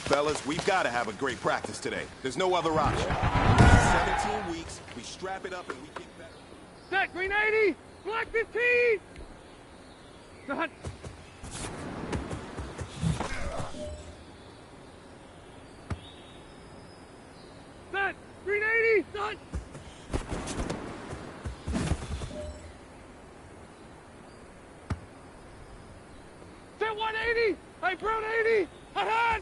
Fellas, we've got to have a great practice today. There's no other option. 17 weeks, we strap it up and we get better. Set, green 80! Black 15! Done. Set, green 80! Done! Set 180! Hey, brown 80! Hot!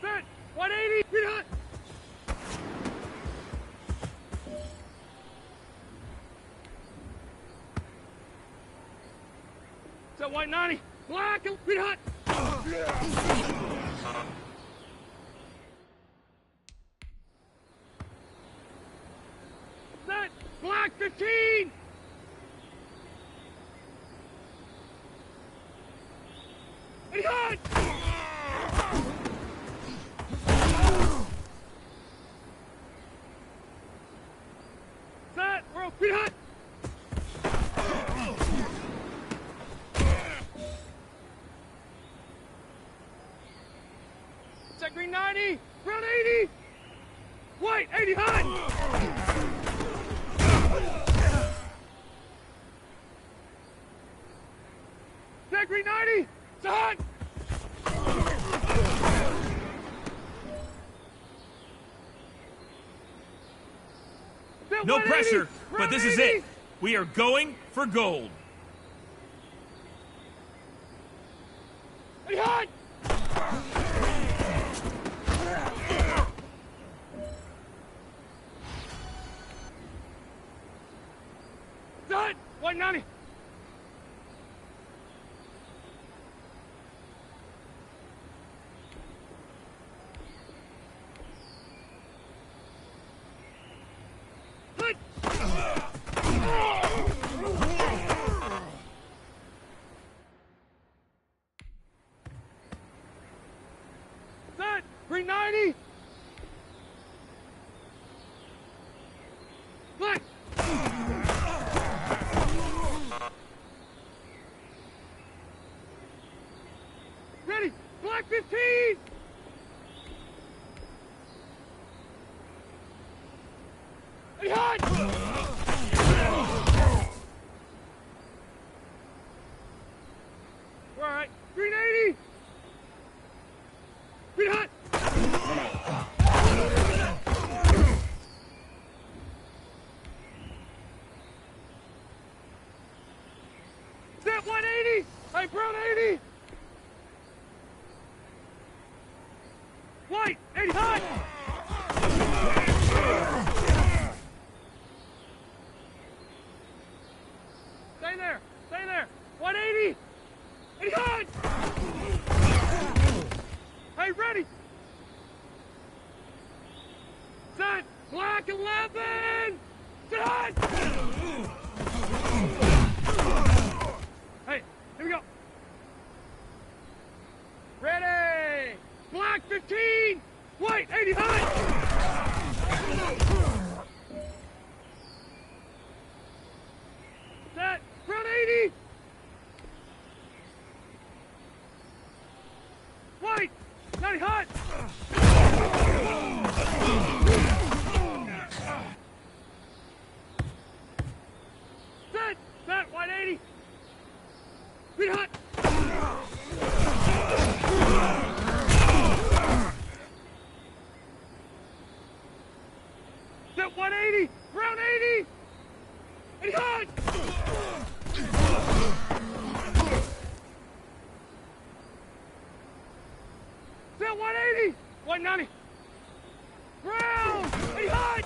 Set 180! Green hot! Set white 90! Black and green hot! Set black 15! And hot! Set, we're green hot! Set green 90, brown 80, white 80 hot! Set green 90, it's hot! Set No 180, pressure, brown but this is 80. it. We are going for gold. 80 hot! Done! 190! Hut! Set! Green 90! Black! Ready! Black 15! Hey, hot! All right, green 80! Green hot! Set 180! Hey, brown 80! White 80 hot! Stay there! Stay there! 180! 80 hot! Hey, ready! Set! Black 11! Set hot! Hey, here we go! Ready! Black 15! White 80 hot! Set! Brown 80! White! 90 hot! Set! Set! White 80! Green hot! Set 180! Brown 80! 80 hot! Set 180! 190! Brown! 80 hot!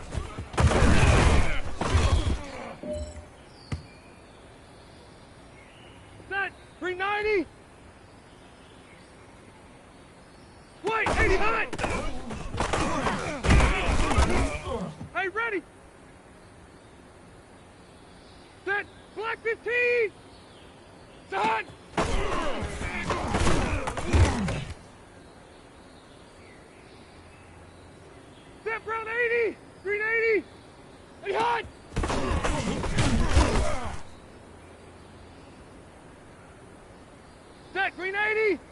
Set! Green 90! White 80 hot! Hey, ready! Set! Black 15! Set! Set brown 80! Green 80! Hey, hot!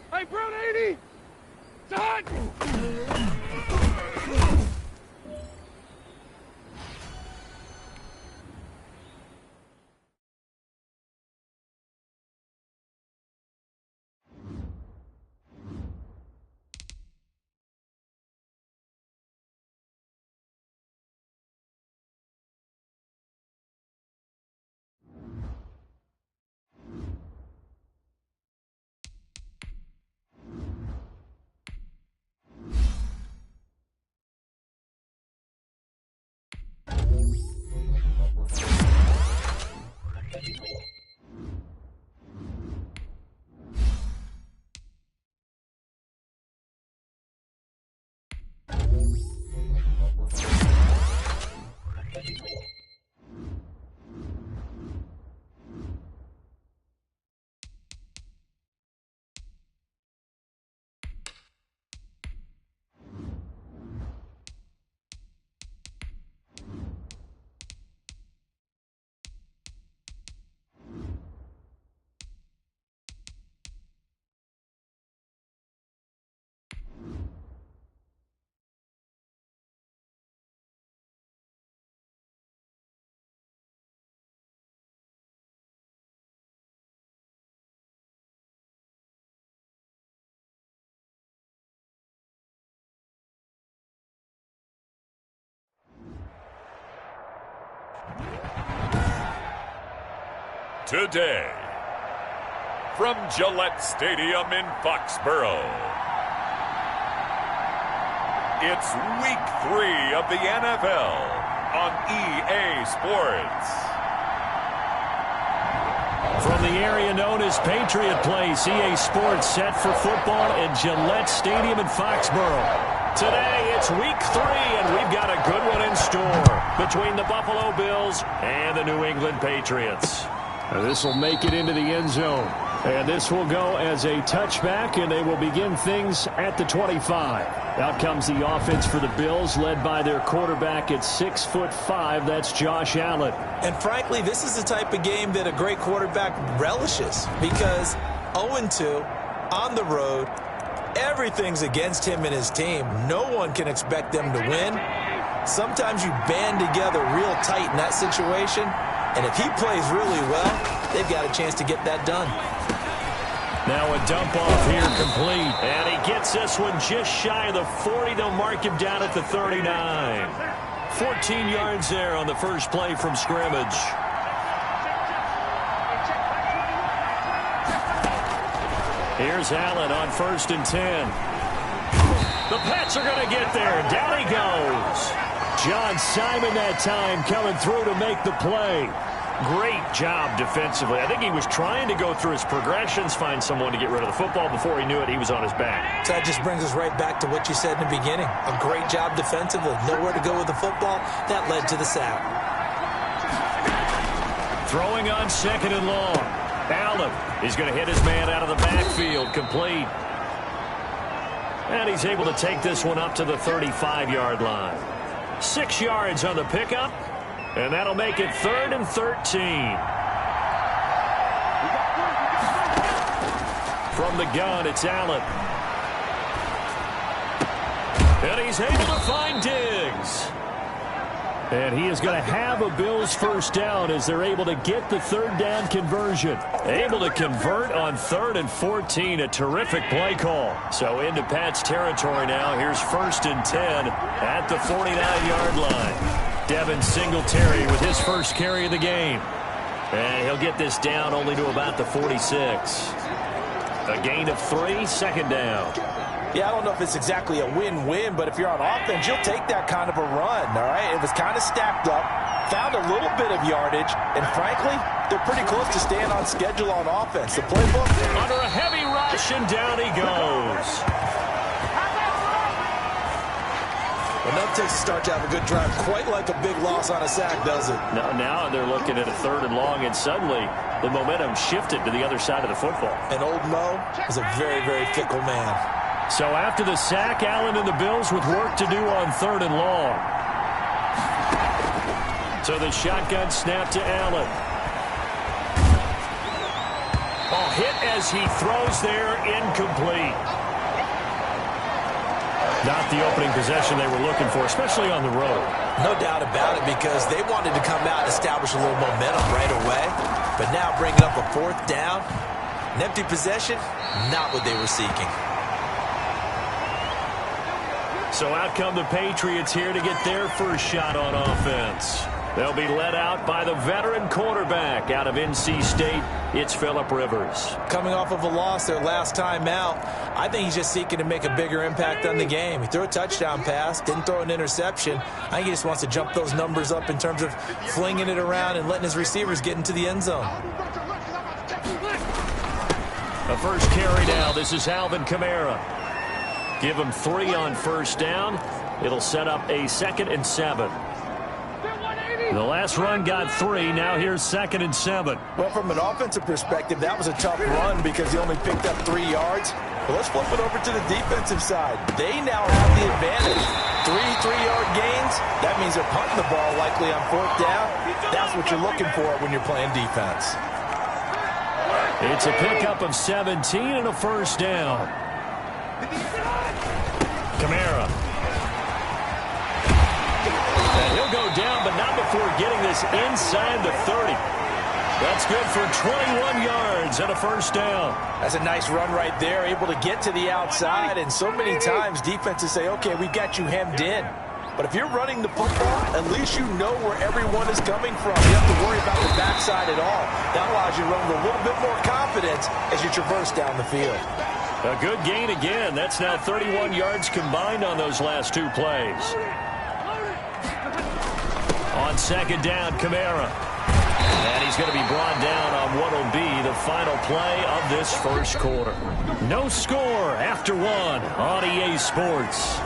Hey, Brown 80! It's hot! Today, from Gillette Stadium in Foxborough, it's Week 3 of the NFL on EA Sports. From the area known as Patriot Place, EA Sports set for football at Gillette Stadium in Foxborough. Today, it's Week 3, and we've got a good one in store between the Buffalo Bills and the New England Patriots. This will make it into the end zone. And this will go as a touchback, and they will begin things at the 25. Out comes the offense for the Bills, led by their quarterback at 6'5". That's Josh Allen. And frankly, this is the type of game that a great quarterback relishes, because 0-2 on the road, everything's against him and his team. No one can expect them to win. Sometimes you band together real tight in that situation, and if he plays really well, they've got a chance to get that done. Now a dump off here complete. And he gets this one just shy of the 40. They'll mark him down at the 39. 14 yards there on the first play from scrimmage. Here's Allen on 1st and 10. The Pats are going to get there. Down he goes. John Simon that time coming through to make the play. Great job defensively. I think he was trying to go through his progressions, find someone to get rid of the football. Before he knew it, he was on his back. So that just brings us right back to what you said in the beginning. A great job defensively. Nowhere to go with the football. That led to the sack. Throwing on 2nd and long. Allen is going to hit his man out of the backfield. Complete. And he's able to take this one up to the 35-yard line. 6 yards on the pickup. And that'll make it 3rd and 13. From the gun, it's Allen. And he's able to find Diggs. And he is going to have a Bills first down as they're able to get the 3rd down conversion. Able to convert on 3rd and 14. A terrific play call. So into Pat's territory now. Here's 1st and 10 at the 49-yard line. Devin Singletary with his first carry of the game. And he'll get this down only to about the 46. A gain of 3, 2nd down. Yeah, I don't know if it's exactly a win-win, but if you're on offense, you'll take that kind of a run, all right? It was kind of stacked up, found a little bit of yardage, and frankly, they're pretty close to staying on schedule on offense. The playbook? Under a heavy rush, and down he goes. Enough takes to start to have a good drive. Quite like a big loss on a sack, does it? Now they're looking at a 3rd and long, and suddenly the momentum shifted to the other side of the football. And old Mo is a very, very fickle man. So after the sack, Allen and the Bills with work to do on 3rd and long. So the shotgun snap to Allen. Ball hit as he throws there, incomplete. Not the opening possession they were looking for, especially on the road. No doubt about it, because they wanted to come out and establish a little momentum right away. But now bringing up a fourth down, an empty possession, not what they were seeking. So out come the Patriots here to get their first shot on offense. They'll be led out by the veteran quarterback out of NC State. It's Phillip Rivers. Coming off of a loss their last time out, I think he's just seeking to make a bigger impact on the game. He threw a touchdown pass, didn't throw an interception. I think he just wants to jump those numbers up in terms of flinging it around and letting his receivers get into the end zone. A first carry now. This is Alvin Kamara. Give him 3 on first down. It'll set up a 2nd and 7. The last run got 3. Now here's 2nd and 7. Well, from an offensive perspective, that was a tough run because he only picked up 3 yards. But let's flip it over to the defensive side. They now have the advantage. 3 3-yard gains. That means they're punting the ball likely on 4th down. That's what you're looking for when you're playing defense. It's a pickup of 17 and a first down. Kamara. And he'll go down, but not before getting this inside the 30. That's good for 21 yards and a first down. That's a nice run right there, able to get to the outside. And so many times defenses say, okay, we got you hemmed in. But if you're running the football, at least you know where everyone is coming from. You don't have to worry about the backside at all. That allows you to run with a little bit more confidence as you traverse down the field. A good gain again. That's now 31 yards combined on those last 2 plays. On 2nd down, Kamara. And he's going to be brought down on what will be the final play of this first quarter. No score after 1 on EA Sports.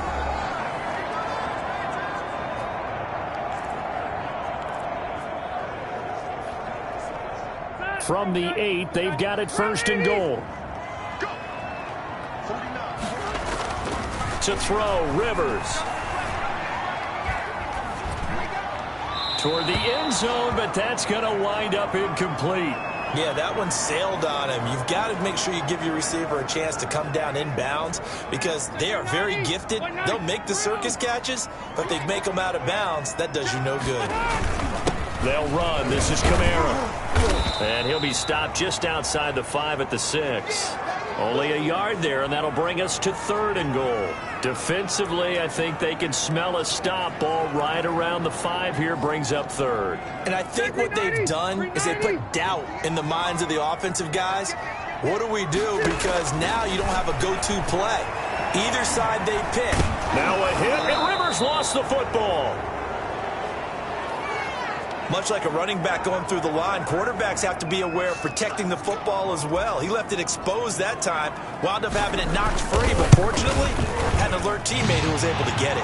From the 8, they've got it 1st and goal. To throw, Rivers. Toward the end zone, but that's going to wind up incomplete. Yeah, that one sailed on him. You've got to make sure you give your receiver a chance to come down inbounds because they are very gifted. They'll make the circus catches, but if they make them out of bounds, that does you no good. They'll run. This is Kamara. And he'll be stopped just outside the 5 at the 6. Only a yard there, and that'll bring us to 3rd and goal. Defensively, I think they can smell a stop ball right around the 5 here, brings up 3rd. And I think what they've done is they put doubt in the minds of the offensive guys. What do we do? Because now you don't have a go-to play. Either side they pick. Now a hit, and Rivers lost the football. Much like a running back going through the line, quarterbacks have to be aware of protecting the football as well. He left it exposed that time, wound up having it knocked free, but fortunately, had an alert teammate who was able to get it.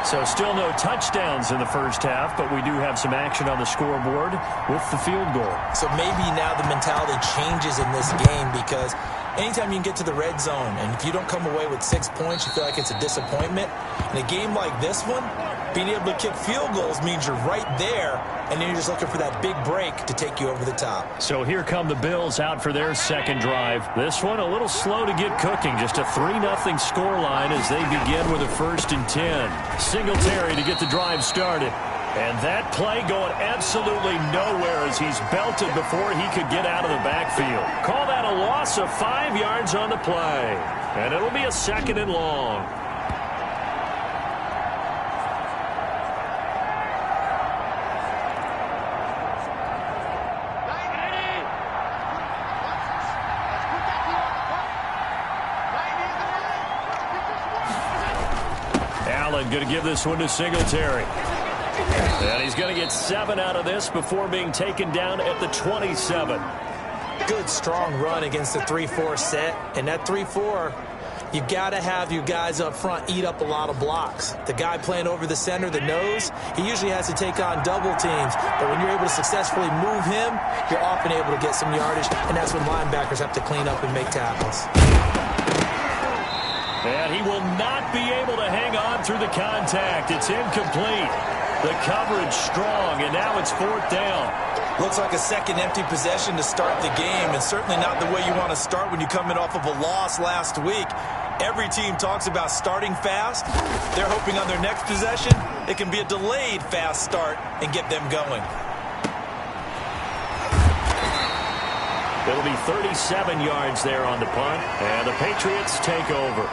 So still no touchdowns in the first half, but we do have some action on the scoreboard with the field goal. So maybe now the mentality changes in this game because anytime you can get to the red zone, and if you don't come away with 6 points, you feel like it's a disappointment. In a game like this one, being able to kick field goals means you're right there, and then you're just looking for that big break to take you over the top. So here come the Bills out for their second drive. This one a little slow to get cooking. Just a 3-0 scoreline as they begin with a 1st and 10. Singletary to get the drive started. And that play going absolutely nowhere as he's belted before he could get out of the backfield. Call that a loss of 5 yards on the play. And it'll be a 2nd and long. Allen going to give this one to Singletary. And he's going to get 7 out of this before being taken down at the 27. Good, strong run against the 3-4 set. And that 3-4, you've got to have your guys up front eat up a lot of blocks. The guy playing over the center, the nose, he usually has to take on double teams. But when you're able to successfully move him, you're often able to get some yardage. And that's when linebackers have to clean up and make tackles. And he will not be able to hang on through the contact. It's incomplete. The coverage strong, and now it's 4th down. Looks like a second empty possession to start the game, and certainly not the way you want to start when you're coming off of a loss last week. Every team talks about starting fast. They're hoping on their next possession, it can be a delayed fast start and get them going. It'll be 37 yards there on the punt, and the Patriots take over.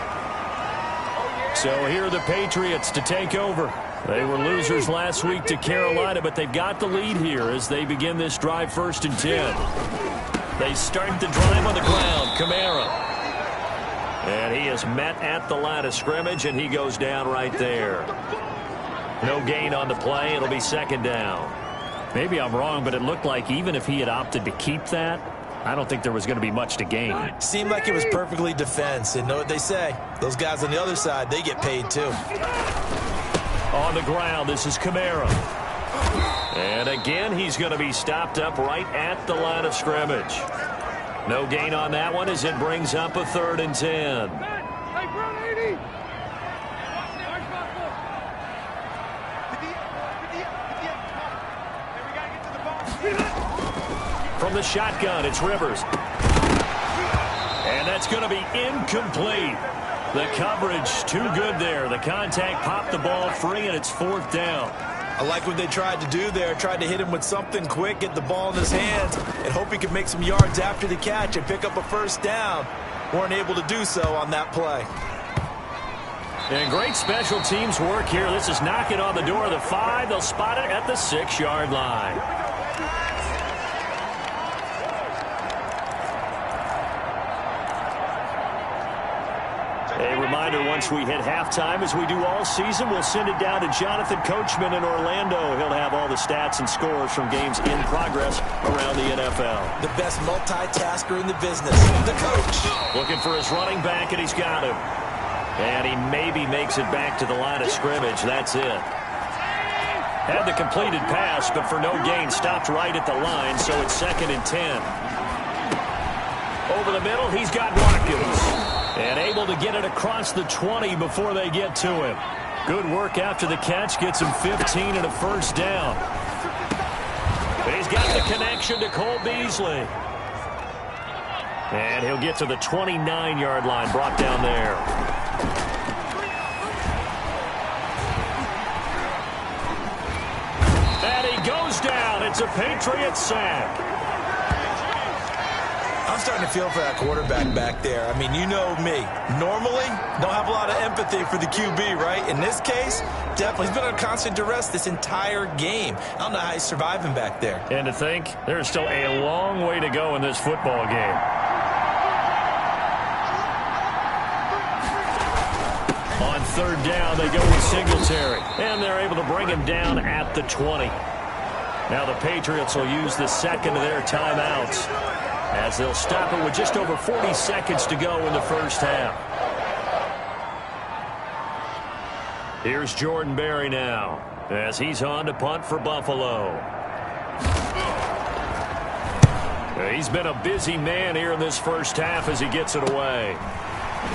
So here are the Patriots to take over. They were losers last week to Carolina, but they've got the lead here as they begin this drive 1st and 10. They start the drive on the ground. Kamara. And he is met at the line of scrimmage, and he goes down right there. No gain on the play. It'll be 2nd down. Maybe I'm wrong, but it looked like even if he had opted to keep that, I don't think there was going to be much to gain. Seemed like it was perfectly defense. And know what they say? Those guys on the other side, they get paid too. On the ground, this is Kamara. And again, he's going to be stopped up right at the line of scrimmage. No gain on that one as it brings up a 3rd and 10. From the shotgun, it's Rivers. And that's going to be incomplete. The coverage too good there. The contact popped the ball free, and it's 4th down. I like what they tried to do there. Tried to hit him with something quick, get the ball in his hands, and hope he could make some yards after the catch and pick up a 1st down. Weren't able to do so on that play. And great special teams work here. This is knocking on the door of the 5. They'll spot it at the 6-yard line. A reminder, once we hit halftime, as we do all season, we'll send it down to Jonathan Coachman in Orlando. He'll have all the stats and scores from games in progress around the NFL. The best multitasker in the business, the coach. Looking for his running back, and he's got him. And he maybe makes it back to the line of scrimmage. That's it. Had the completed pass, but for no gain, stopped right at the line, so it's 2nd and 10. Over the middle, he's got Watkins. And able to get it across the 20 before they get to him. Good work after the catch. Gets him 15 and a 1st down. But he's got the connection to Cole Beasley. And he'll get to the 29-yard line. Brought down there. And he goes down. It's a Patriots sack. I'm starting to feel for that quarterback back there. I mean, you know me. Normally, don't have a lot of empathy for the QB, right? In this case, definitely. He's been under constant duress this entire game. I don't know how he's surviving back there. And to think, there's still a long way to go in this football game. On 3rd down, they go with Singletary. And they're able to bring him down at the 20. Now the Patriots will use the 2nd of their timeouts, as they'll stop it with just over 40 seconds to go in the 1st half. Here's Jordan Berry now, as he's on to punt for Buffalo. He's been a busy man here in this 1st half as he gets it away.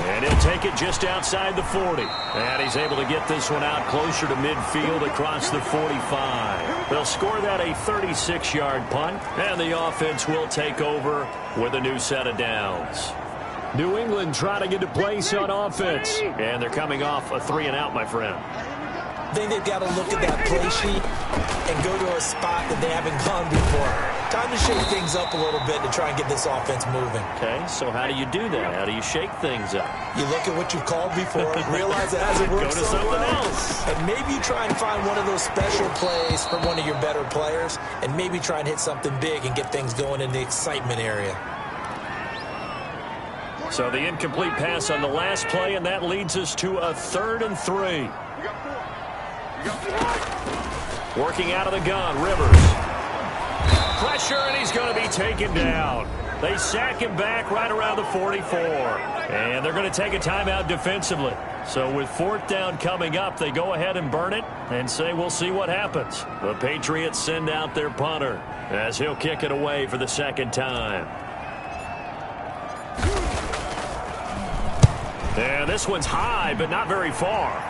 And he'll take it just outside the 40. And he's able to get this one out closer to midfield across the 45. They'll score that a 36-yard punt, and the offense will take over with a new set of downs. New England trying to get a place on offense. And they're coming off a 3-and-out, my friend. I think they've got to look at that play sheet and go to a spot that they haven't gone before. Time to shake things up a little bit to try and get this offense moving. Okay, so how do you do that? How do you shake things up? You look at what you've called before, realize it hasn't worked so well, and maybe you try and find one of those special plays from one of your better players, and maybe try and hit something big and get things going in the excitement area. So the incomplete pass on the last play, and that leads us to a 3rd and 3. Working out of the gun, Rivers. Pressure, and he's going to be taken down. They sack him back right around the 44. And they're going to take a timeout defensively. So with 4th down coming up, they go ahead and burn it and say we'll see what happens. The Patriots send out their punter as he'll kick it away for the 2nd time. And this one's high, but not very far.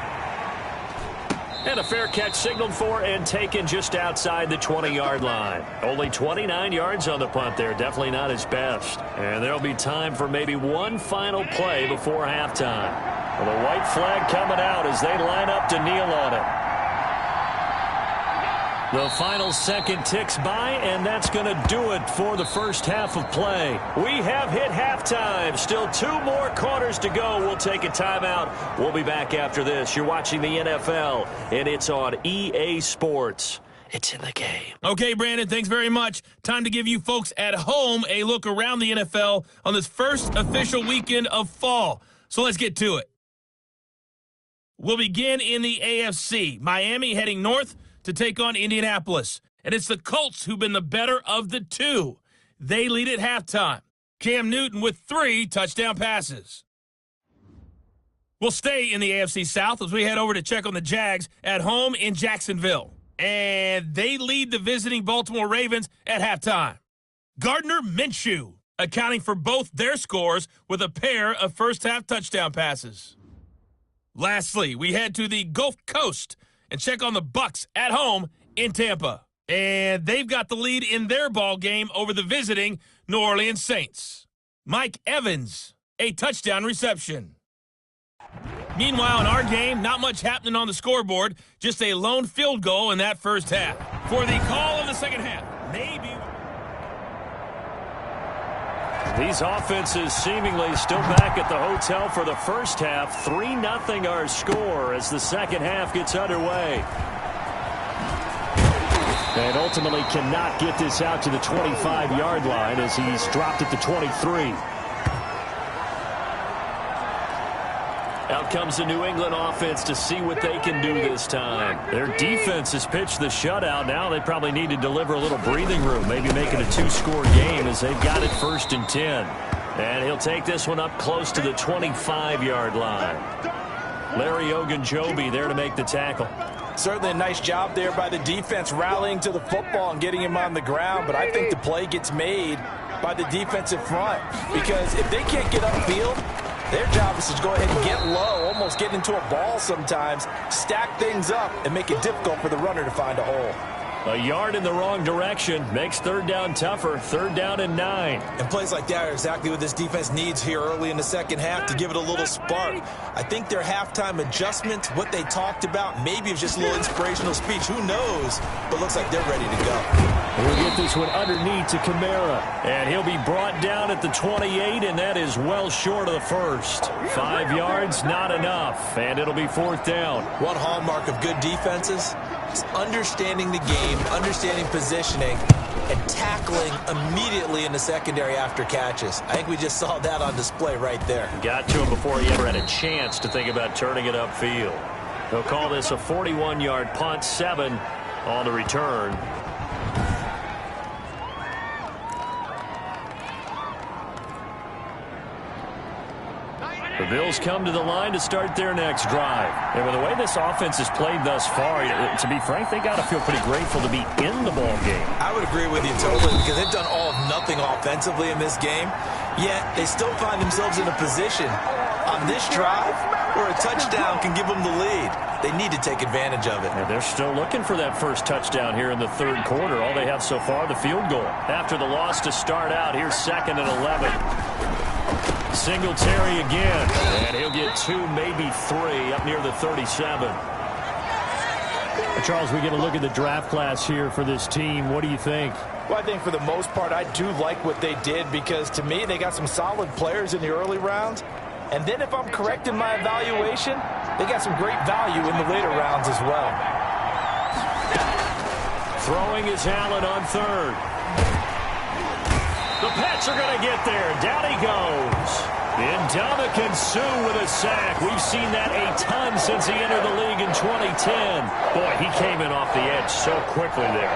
And a fair catch signaled for and taken just outside the 20-yard line. Only 29 yards on the punt there. Definitely not his best. And there'll be time for maybe one final play before halftime. Well, the white flag coming out as they line up to kneel on it. The final second ticks by, and that's going to do it for the first half of play. We have hit halftime. Still 2 more quarters to go. We'll take a timeout. We'll be back after this. You're watching the NFL, and it's on EA Sports. It's in the game. Okay, Brandon, thanks very much. Time to give you folks at home a look around the NFL on this first official weekend of fall. So let's get to it. We'll begin in the AFC. Miami heading north to take on Indianapolis. And it's the Colts who've been the better of the two. They lead at halftime. Cam Newton with 3 touchdown passes. We'll stay in the AFC South as we head over to check on the Jags at home in Jacksonville. And they lead the visiting Baltimore Ravens at halftime. Gardner Minshew accounting for both their scores with a pair of first-half touchdown passes. Lastly, we head to the Gulf Coast and check on the Bucs at home in Tampa. And they've got the lead in their ball game over the visiting New Orleans Saints. Mike Evans, a touchdown reception. Meanwhile, in our game, not much happening on the scoreboard, just a lone field goal in that first half. For the call of the second half, maybe... These offenses seemingly still back at the hotel for the first half. 3-0 our score as the second half gets underway. And ultimately cannot get this out to the 25-yard line as he's dropped at the 23. Out comes the New England offense to see what they can do this time. Their defense has pitched the shutout. Now they probably need to deliver a little breathing room, maybe make it a 2-score game as they've got it 1st and 10. And he'll take this one up close to the 25-yard line. Larry Ogunjobi there to make the tackle. Certainly a nice job there by the defense rallying to the football and getting him on the ground, but I think the play gets made by the defensive front because if they can't get upfield, their job is to go ahead and get low, almost get into a ball sometimes, stack things up, and make it difficult for the runner to find a hole. A yard in the wrong direction makes 3rd down tougher. 3rd down and 9. And plays like that are exactly what this defense needs here early in the second half to give it a little spark. I think their halftime adjustment, what they talked about, maybe it was just a little inspirational speech. Who knows? But looks like they're ready to go. We'll get this one underneath to Kamara. And he'll be brought down at the 28, and that is well short of the first. 5 yards, not enough. And it'll be 4th down. One hallmark of good defenses is understanding the game, understanding positioning, and tackling immediately in the secondary after catches. I think we just saw that on display right there. Got to him before he ever had a chance to think about turning it upfield. They'll call this a 41-yard punt, 7 on the return. The Bills come to the line to start their next drive. And with the way this offense has played thus far, to be frank, they got to feel pretty grateful to be in the ball game. I would agree with you totally because they've done all of nothing offensively in this game, yet they still find themselves in a position on this drive where a touchdown can give them the lead. They need to take advantage of it. And they're still looking for that first touchdown here in the 3rd quarter. All they have so far, the field goal. After the loss to start out, here's 2nd and 11. Singletary again, and he'll get 2, maybe 3 up near the 37. Charles, we get a look at the draft class here for this team. What do you think? Well, I think for the most part, I do like what they did because to me, they got some solid players in the early rounds. And then if I'm correct in my evaluation, they got some great value in the later rounds as well. Throwing is Allen on 3rd. The Pats are going to get there. Down he goes. Ndamukong Suh with a sack. We've seen that a ton since he entered the league in 2010. Boy, he came in off the edge so quickly there.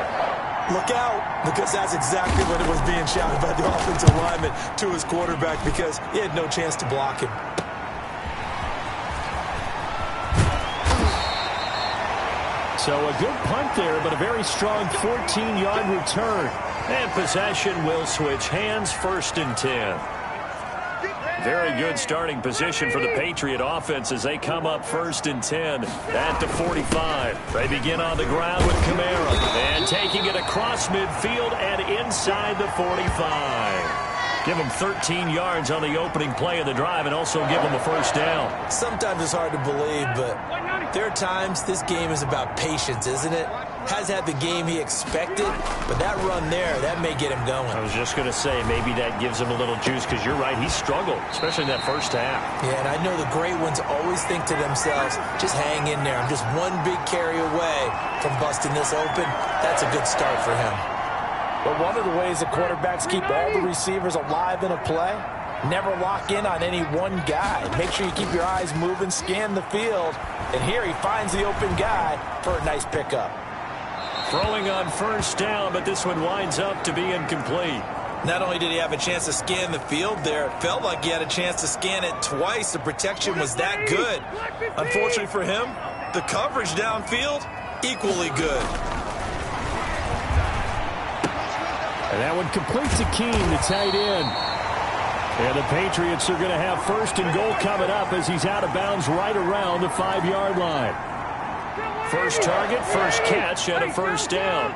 Look out, because that's exactly what it was being shouted by the offensive lineman to his quarterback because he had no chance to block him. So a good punt there, but a very strong 14-yard return. And possession will switch hands, 1st and 10. Very good starting position for the Patriot offense as they come up 1st and 10 at the 45. They begin on the ground with Kamara. And taking it across midfield and inside the 45. Give them 13 yards on the opening play of the drive and also give them a first down. Sometimes it's hard to believe, but there are times this game is about patience, isn't it? Has had the game he expected, but that run there, that may get him going. I was just going to say, maybe that gives him a little juice because you're right, he struggled, especially in that first half. Yeah, and I know the great ones always think to themselves, just hang in there. I'm just one big carry away from busting this open. That's a good start for him. But one of the ways the quarterbacks keep all the receivers alive in a play, never lock in on any one guy. Make sure you keep your eyes moving, scan the field, and here he finds the open guy for a nice pickup. Throwing on first down, but this one winds up to be incomplete. Not only did he have a chance to scan the field there, it felt like he had a chance to scan it twice. The protection was that good. Unfortunately for him, the coverage downfield, equally good. And that one complete to Keene, the tight end. And the Patriots are going to have 1st and goal coming up as he's out of bounds right around the 5-yard line. First target, first catch, and a first down.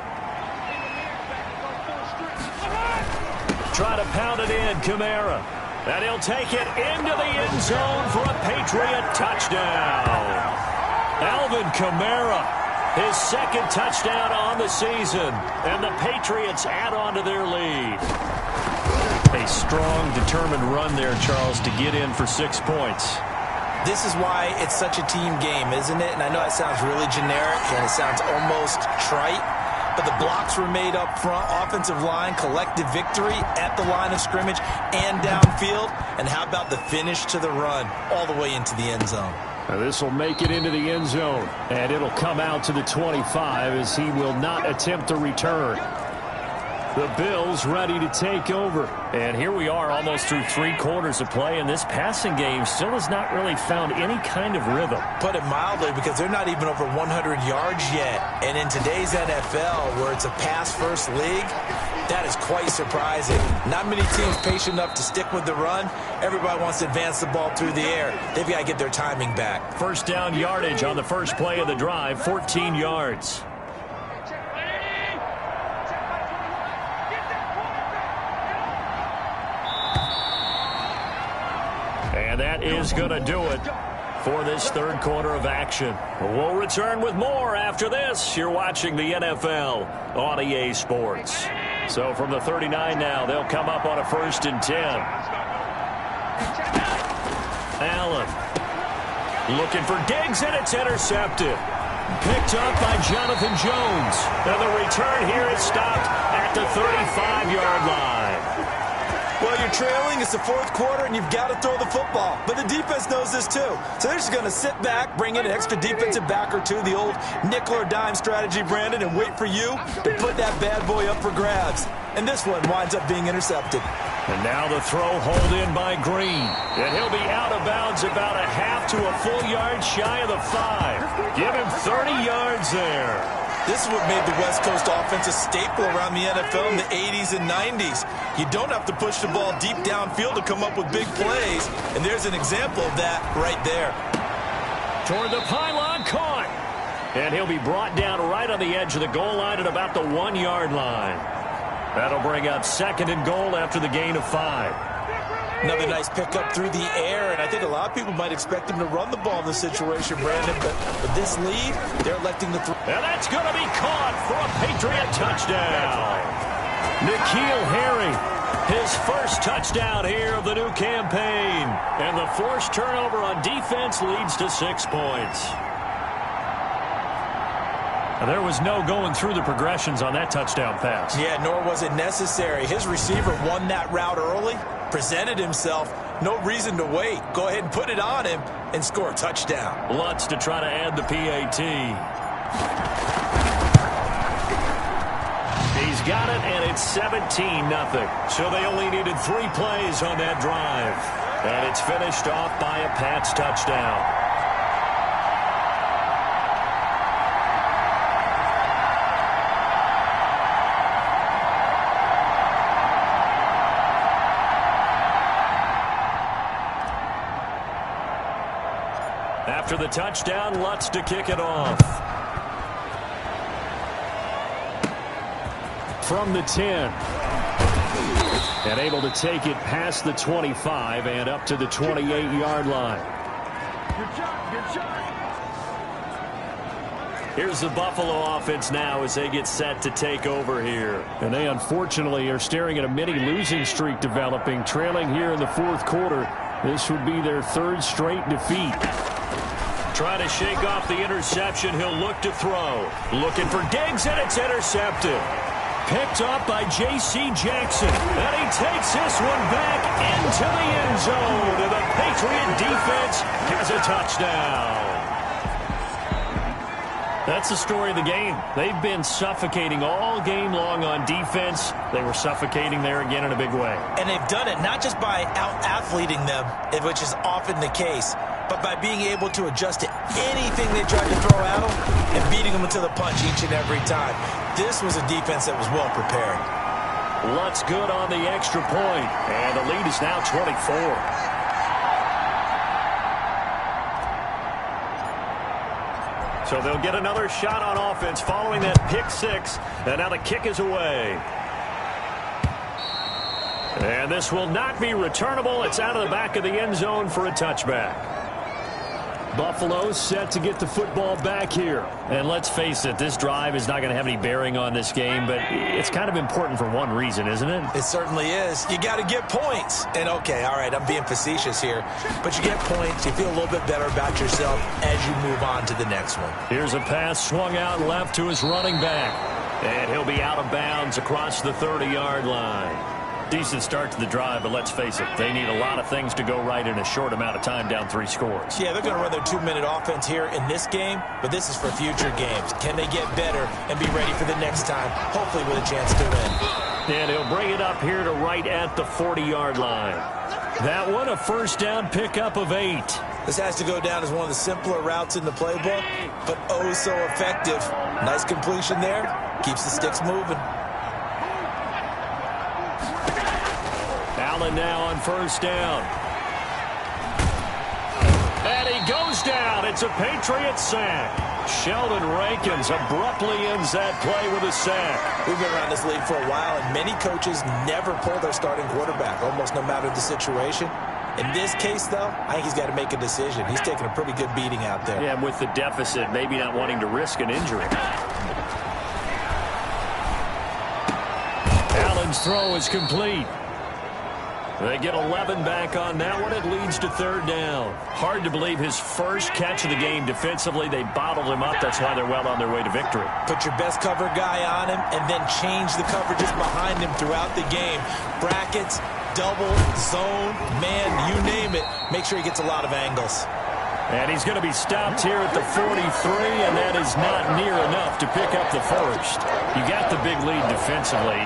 Try to pound it in, Kamara. And he'll take it into the end zone for a Patriot touchdown. Alvin Kamara, his 2nd touchdown on the season. And the Patriots add on to their lead. A strong, determined run there, Charles, to get in for 6 points. This is why it's such a team game, isn't it? And I know it sounds really generic and it sounds almost trite, but the blocks were made up front, offensive line, collective victory at the line of scrimmage and downfield. And how about the finish to the run all the way into the end zone? Now this will make it into the end zone, and it'll come out to the 25 as he will not attempt to return. The Bills ready to take over. And here we are almost through 3 quarters of play, and this passing game still has not really found any kind of rhythm. Put it mildly, because they're not even over 100 yards yet. And in today's NFL, where it's a pass-first league, that is quite surprising. Not many teams patient enough to stick with the run. Everybody wants to advance the ball through the air. They've got to get their timing back. First down yardage on the first play of the drive, 14 yards. And that is going to do it for this 3rd quarter of action. We'll return with more after this. You're watching the NFL on EA Sports. So from the 39 now, they'll come up on a 1st and 10. Allen looking for Diggs, and it's intercepted. Picked up by Jonathan Jones. And the return here is stopped at the 35-yard line. Well, you're trailing. It's the 4th quarter, and you've got to throw the football. But the defense knows this, too. So they're just going to sit back, bring in an extra defensive back or two, the old nickel or dime strategy, Brandon, and wait for you to put that bad boy up for grabs. And this one winds up being intercepted. And now the throw hauled in by Green. And he'll be out of bounds about a half to a full yard shy of the 5. Give him 30 yards there. This is what made the West Coast offense a staple around the NFL in the 80s and 90s. You don't have to push the ball deep downfield to come up with big plays, and there's an example of that right there. Toward the pylon, caught. And he'll be brought down right on the edge of the goal line at about the 1-yard line. That'll bring up 2nd and goal after the gain of 5. Another nice pickup through the air, and I think a lot of people might expect him to run the ball in this situation, Brandon, but with this lead, they're electing the throw. And that's going to be caught for a Patriot touchdown. N'Keal Harry, his first touchdown here of the new campaign. And the forced turnover on defense leads to 6 points. There was no going through the progressions on that touchdown pass. Yeah, nor was it necessary. His receiver won that route early, presented himself. No reason to wait. Go ahead and put it on him and score a touchdown. Lutz to try to add the PAT. He's got it, and it's 17-0. So they only needed 3 plays on that drive. And it's finished off by a Pats touchdown. After the touchdown, Lutz to kick it off. From the 10. And able to take it past the 25 and up to the 28-yard line. Good shot. Here's the Buffalo offense now as they get set to take over here. And they unfortunately are staring at a mini losing streak developing, trailing here in the fourth quarter. This would be their third straight defeat. Trying to shake off the interception. He'll look to throw. Looking for Diggs, and it's intercepted. Picked up by J.C. Jackson. And he takes this one back into the end zone. And the Patriot defense has a touchdown. That's the story of the game. They've been suffocating all game long on defense. They were suffocating there again in a big way. And they've done it not just by out-athleting them, which is often the case, but by being able to adjust to anything they tried to throw at them and beating them to the punch each and every time. This was a defense that was well prepared. Lutz good on the extra point, and the lead is now 24. So they'll get another shot on offense following that pick six. And now the kick is away. And this will not be returnable. It's out of the back of the end zone for a touchback. Buffalo set to get the football back here. And let's face it, this drive is not going to have any bearing on this game, but it's kind of important for one reason, isn't it? It certainly is. You got to get points. And okay, all right, I'm being facetious here, but you get points, you feel a little bit better about yourself as you move on to the next one. Here's a pass swung out left to his running back. And he'll be out of bounds across the 30-yard line. Decent start to the drive, but let's face it, they need a lot of things to go right in a short amount of time, down 3 scores. Yeah, they're going to run their 2-minute offense here in this game, but this is for future games. Can they get better and be ready for the next time, hopefully with a chance to win? And he'll bring it up here to right at the 40-yard line. That one, a first down pickup of 8. This has to go down as one of the simpler routes in the playbook, but oh so effective. Nice completion there. Keeps the sticks moving. Allen now on first down. And he goes down. It's a Patriots sack. Sheldon Rankins abruptly ends that play with a sack. We've been around this league for a while, and many coaches never pull their starting quarterback, almost no matter the situation. In this case, though, I think he's got to make a decision. He's taking a pretty good beating out there. Yeah, with the deficit, maybe not wanting to risk an injury. Allen's throw is complete. They get 11 back on that one. It leads to third down. Hard to believe his first catch of the game defensively. They bottled him up. That's why they're well on their way to victory. Put your best cover guy on him and then change the coverages behind him throughout the game. Brackets, double, zone, man, you name it. Make sure he gets a lot of angles. And he's going to be stopped here at the 43, and that is not near enough to pick up the first. You got the big lead defensively.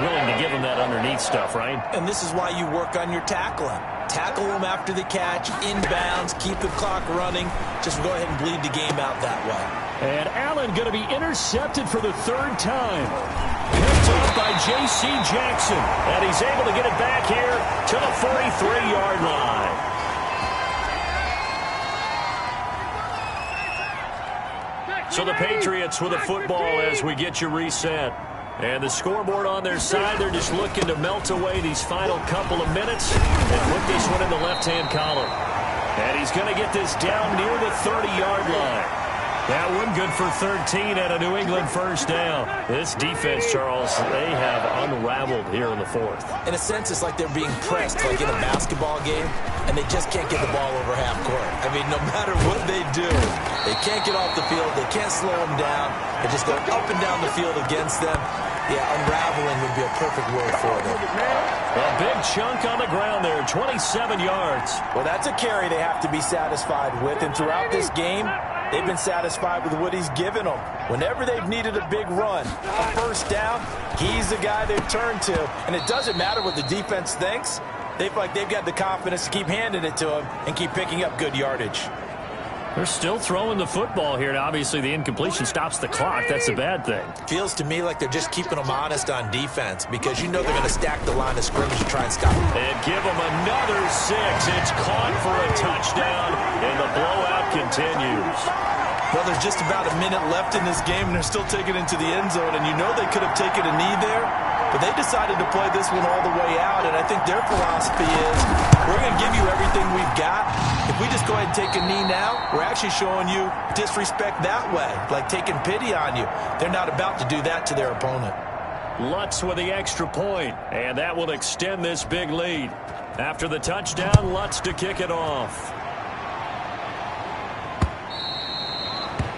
Willing to give him that underneath stuff, right? And this is why you work on your tackling. Tackle him after the catch, inbounds, keep the clock running. Just go ahead and bleed the game out that way. And Allen going to be intercepted for the third time. Picked up by J.C. Jackson. And he's able to get it back here to the 43-yard line. So the Patriots with a football as we get you reset. And the scoreboard on their side, they're just looking to melt away these final couple of minutes and put this one in the left-hand column. And he's going to get this down near the 30-yard line. That one good for 13 and a New England first down. This defense, Charles, they have unraveled here in the fourth. In a sense, it's like they're being pressed like in a basketball game, and they just can't get the ball over half court. I mean, no matter what they do, they can't get off the field. They can't slow them down. They're just going up and down the field against them. Yeah, unraveling would be a perfect word for them. A big chunk on the ground there, 27 yards. Well, that's a carry they have to be satisfied with, and throughout this game, they've been satisfied with what he's given them. Whenever they've needed a big run, a first down, he's the guy they've turned to. And it doesn't matter what the defense thinks. They feel like they've got the confidence to keep handing it to him and keep picking up good yardage. They're still throwing the football here, and obviously the incompletion stops the clock. That's a bad thing. Feels to me like they're just keeping them honest on defense because you know they're going to stack the line of scrimmage to try and stop them. And give them another 6. It's caught for a touchdown, and the blowout continues. Well, there's just about a minute left in this game, and they're still taking it into the end zone, and you know they could have taken a knee there, but they decided to play this one all the way out, and I think their philosophy is we're going to give you everything we've got. If we just go ahead and take a knee now, we're actually showing you disrespect that way, like taking pity on you. They're not about to do that to their opponent. Lutz with the extra point, and that will extend this big lead. After the touchdown, Lutz to kick it off.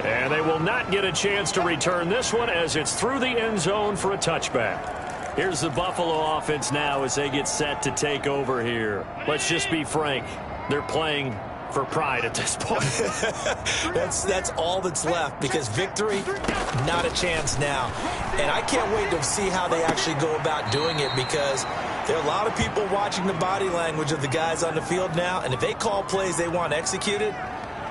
And they will not get a chance to return this one as it's through the end zone for a touchback. Here's the Buffalo offense now as they get set to take over here. Let's just be frank. They're playing for pride at this point. That's all that's left because victory, not a chance now. And I can't wait to see how they actually go about doing it because there are a lot of people watching the body language of the guys on the field now. And if they call plays they want executed,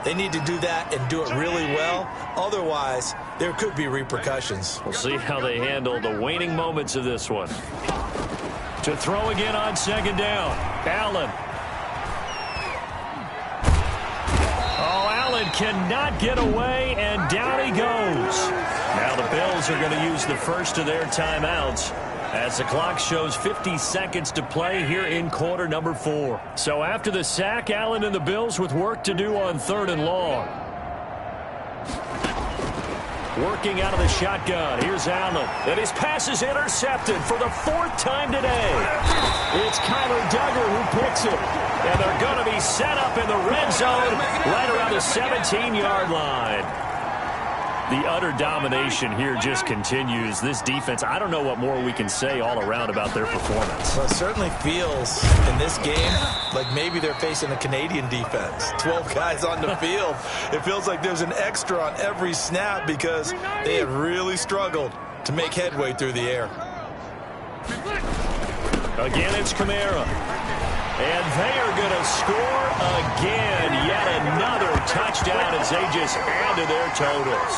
they need to do that and do it really well. Otherwise, there could be repercussions. We'll see how they handle the waning moments of this one. To throw again on second down. Allen. Oh, Allen cannot get away, and down he goes. Now the Bills are going to use the first of their timeouts as the clock shows 50 seconds to play here in quarter number 4. So after the sack, Allen and the Bills with work to do on 3rd and long. Working out of the shotgun. Here's Allen. And his pass is intercepted for the 4th time today. It's Kyler Duggar who picks it. And they're going to be set up in the red zone right around the 17-yard line. The utter domination here just continues. This defense, I don't know what more we can say all around about their performance. Well, it certainly feels in this game like maybe they're facing a Canadian defense. 12 guys on the field. It feels like there's an extra on every snap because they have really struggled to make headway through the air. Again, it's Kamara. And they are going to score again. Yet another touchdown as they just add to their totals.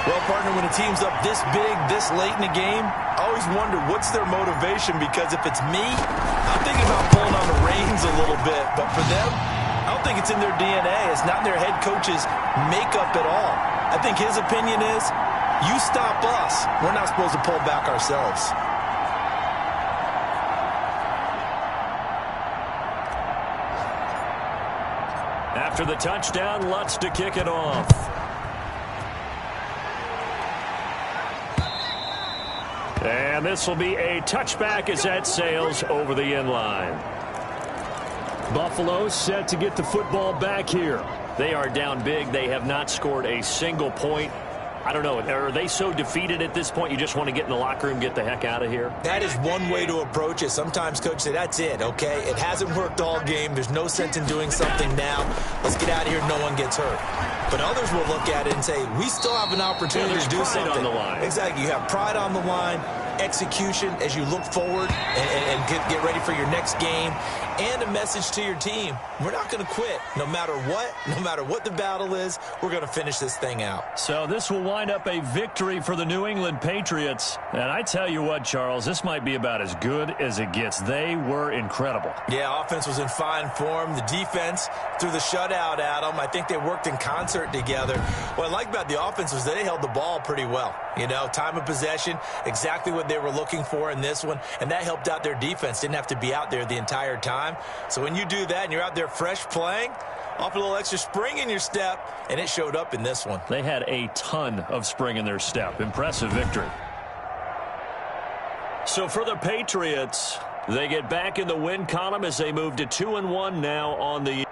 Well, partner, when a team's up this big, this late in the game, I always wonder what's their motivation because if it's me, I'm thinking about pulling on the reins a little bit. But for them, I don't think it's in their DNA. It's not in their head coach's makeup at all. I think his opinion is, you stop us, we're not supposed to pull back ourselves. After the touchdown, Lutz to kick it off. And this will be a touchback as that sails over the end line. Buffalo set to get the football back here. They are down big. They have not scored a single point. I don't know. Are they so defeated at this point you just want to get in the locker room, get the heck out of here? That is one way to approach it. Sometimes coaches say, that's it, okay? It hasn't worked all game. There's no sense in doing something now. Let's get out of here. No one gets hurt. But others will look at it and say, we still have an opportunity to do something. On the line. Exactly. You have pride on the line, execution as you look forward and get ready for your next game, and a message to your team. We're not going to quit. No matter what the battle is, we're going to finish this thing out. So this will wind up a victory for the New England Patriots. And I tell you what, Charles, this might be about as good as it gets. They were incredible. Yeah, offense was in fine form. The defense threw the shutout at them. I think they worked in concert together. What I like about the offense was they held the ball pretty well. You know, time of possession, exactly what they were looking for in this one, and that helped out their defense. Didn't have to be out there the entire time. So when you do that and you're out there fresh playing, off a little extra spring in your step, and it showed up in this one. They had a ton of spring in their step. Impressive victory. So for the Patriots, they get back in the win column as they move to 2-1 now on the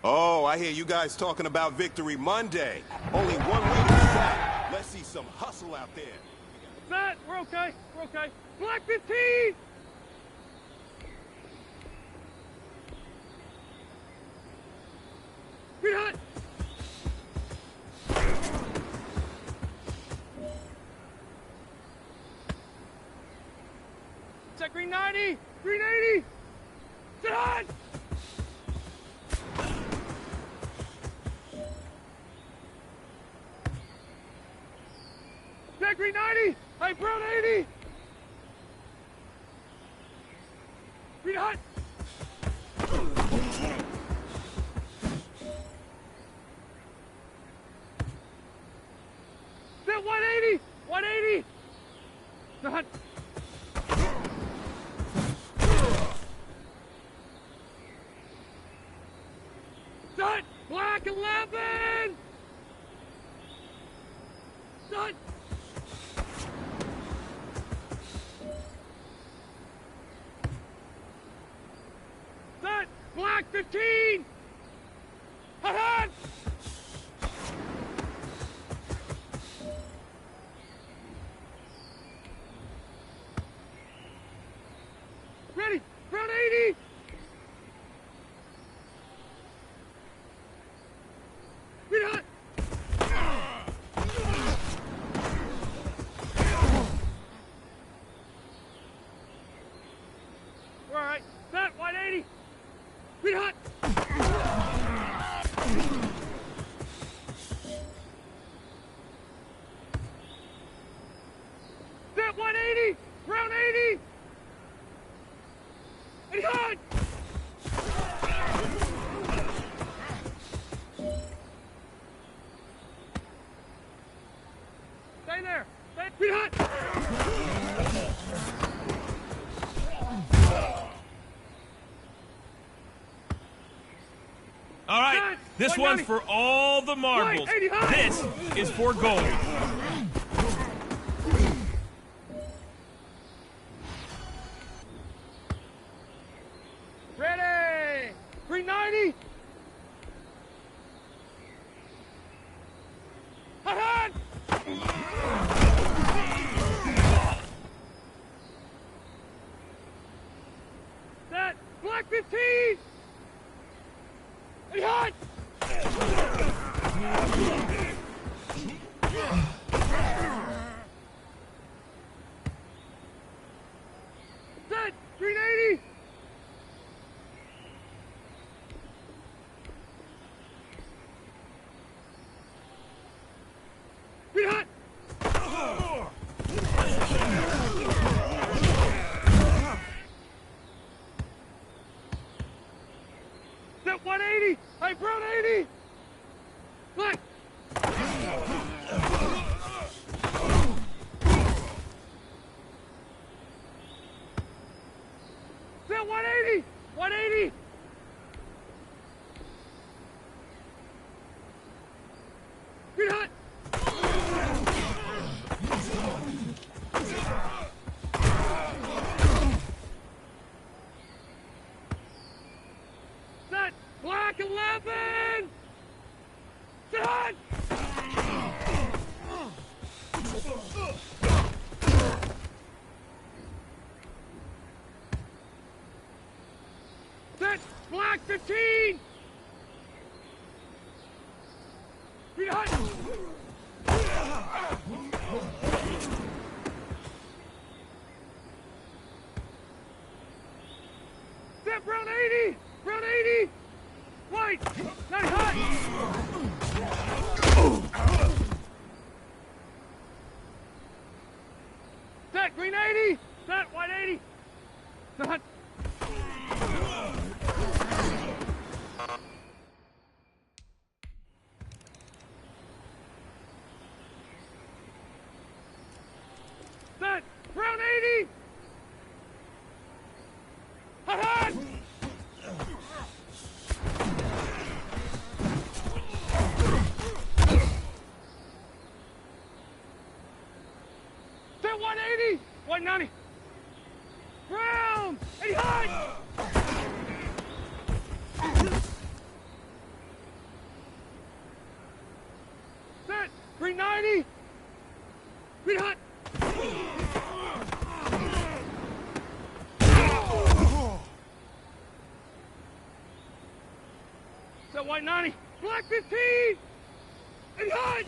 Oh, I hear you guys talking about Victory Monday. Only one way to stop. Let's see some hustle out there. Set. We're okay. We're okay. Black 15. Green hot. Set green 90. Green 80. Set hot. Set green 90. Hey, brown 80. Green hot. Set 180. 180. Set hot. Set black 11. Set. Set black 15. Hot hot. Ready. Brown 80. Green hot. All right. Set 180. Green hot. Set 180. Brown 80. And hot. Stay there. Stay. Green hot. All right, this one's for all the marbles. This is for gold. Ready. Green 90. Hot hot. 15! Hey, hot! Set! 380! Get hot! Set 180! Hey, Brown 80! Black! Set 180! 180! Get hot! Set! Black 11! Set hot! Set! Black 15! Get hot! Set Brown 80! Brown 80! White! Not hot! Set green 80! Set white 80! Not hot! Set Brown 80! Hot hot! Set 180! 190! Brown! 80 high! Set 390! Green hot! Set white 90! Black 15! 80 high!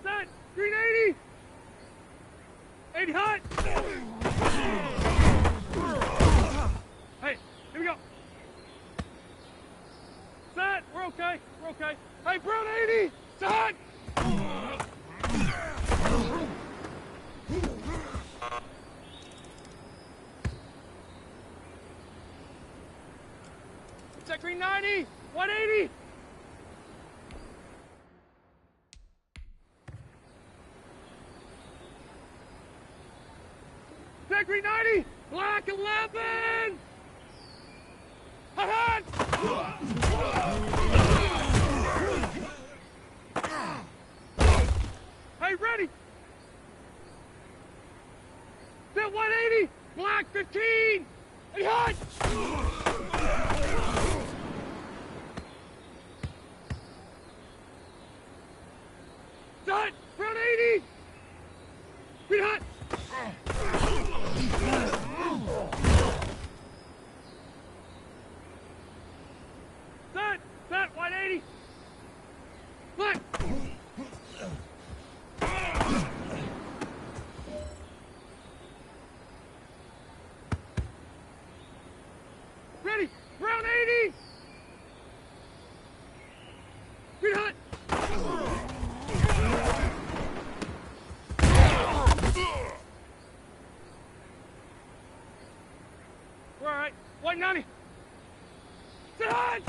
Set 380! 80 hot! Hey, here we go! Set, we're okay, we're okay. Hey, Brown 80! Set! Set green 90! 180! Set green 90! Black 11! Hot hot! Hey, ready! Set 180! Black 15! Hey, hot! Set! Brown 80! Green hot! Set! Set! 180! Black! Ready! Brown 80! Green hot! We're all right. 190! Sit hot!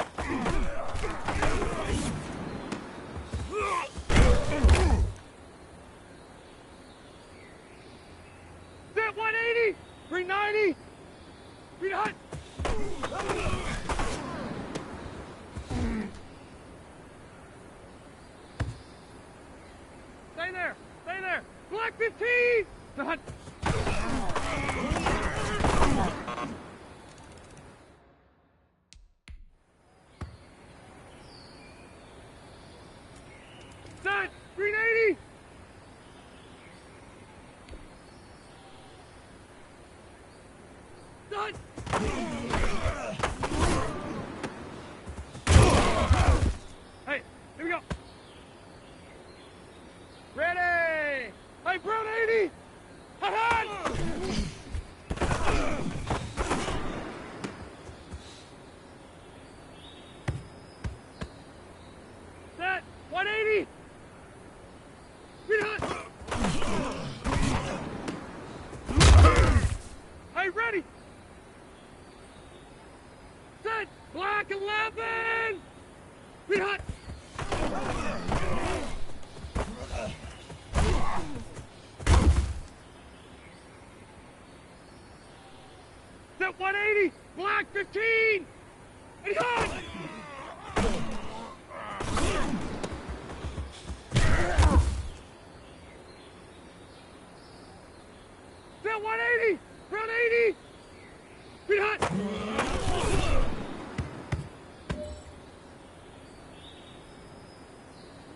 Set 180! 390! Green hot! Stay there! Stay there! Black 15! Sit hot! Set! 380!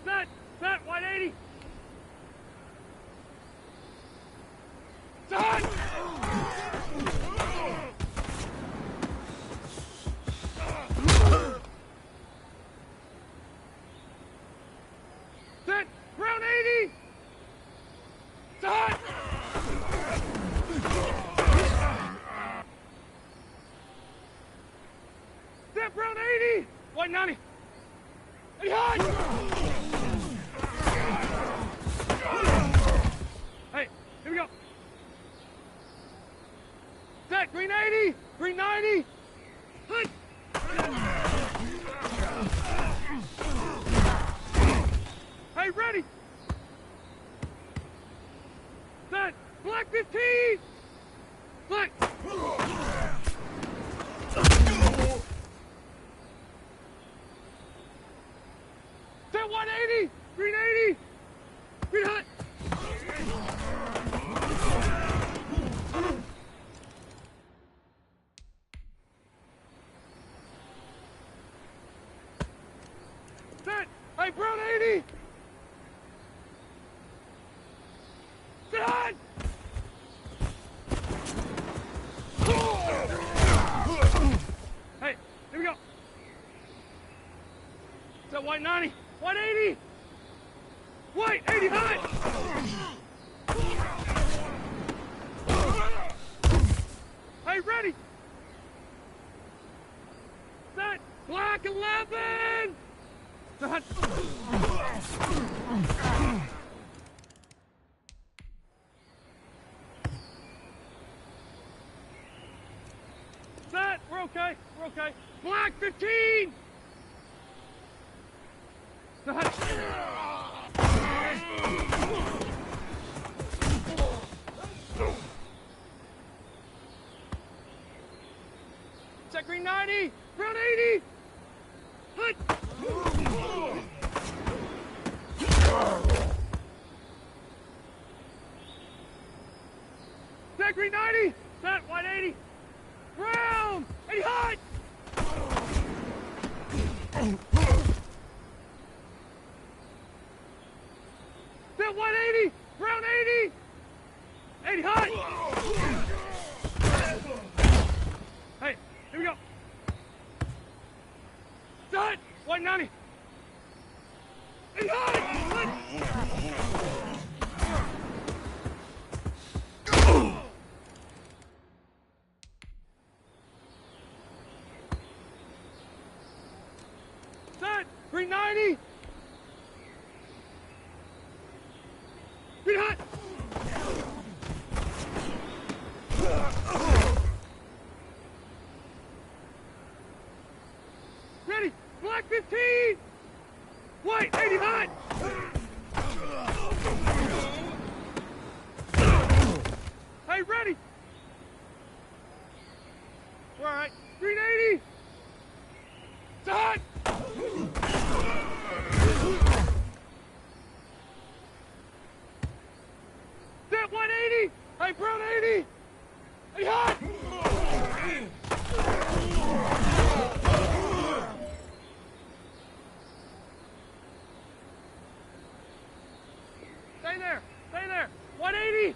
Set, 180. Set. Set, round 80. Set. Set, round 80. 190. 80 high. Hey, here we go. Set, green 80, green 90. Hut. Hey, ready. Set, black 15. Black. Set, 180, green 80. Green hut. Set, hey, brown 80. Set on. Hey, here we go. Set, white 90, 180. White 80 high. Hey, ready. Set, black 11. Set. Set, we're okay, we're okay. Black 15. Set. Set, green 90, brown 80. Hut. Set, green 90. Set, white 80. Brown 80 high. Set, 180. Brown 80. 80 high. Hey, here we go. Set, 190. 80 high. Set, green 90. Green hot. Ready, black 15. White 80 hot. Hey, ready. We're all right. Green 80. It's hot. Set, 180. Hey, brown 80. Hey, hot. Stay there. Stay there. 180.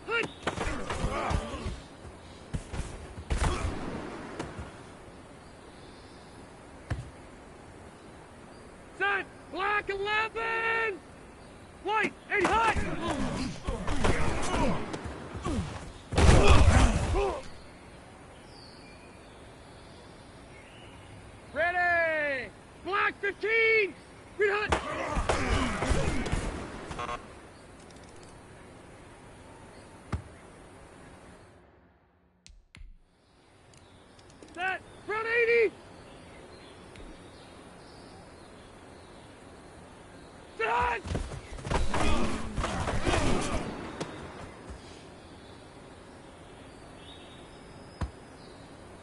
Hut. Set, black 11. White 80 hot. Ready. Black 15. Green hot. Set, brown 80. Set hot.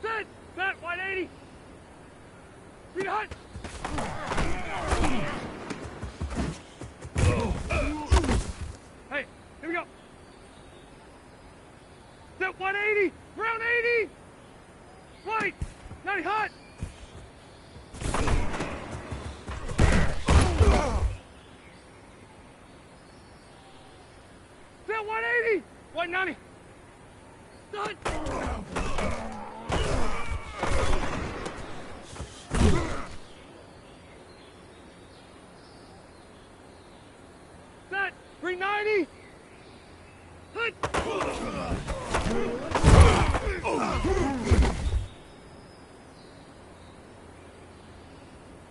Set, 180. Green hot. Hey, here we go. Set, 180. Brown 80. White 90 hot. white 90. Done. Set. Green 90. Hut.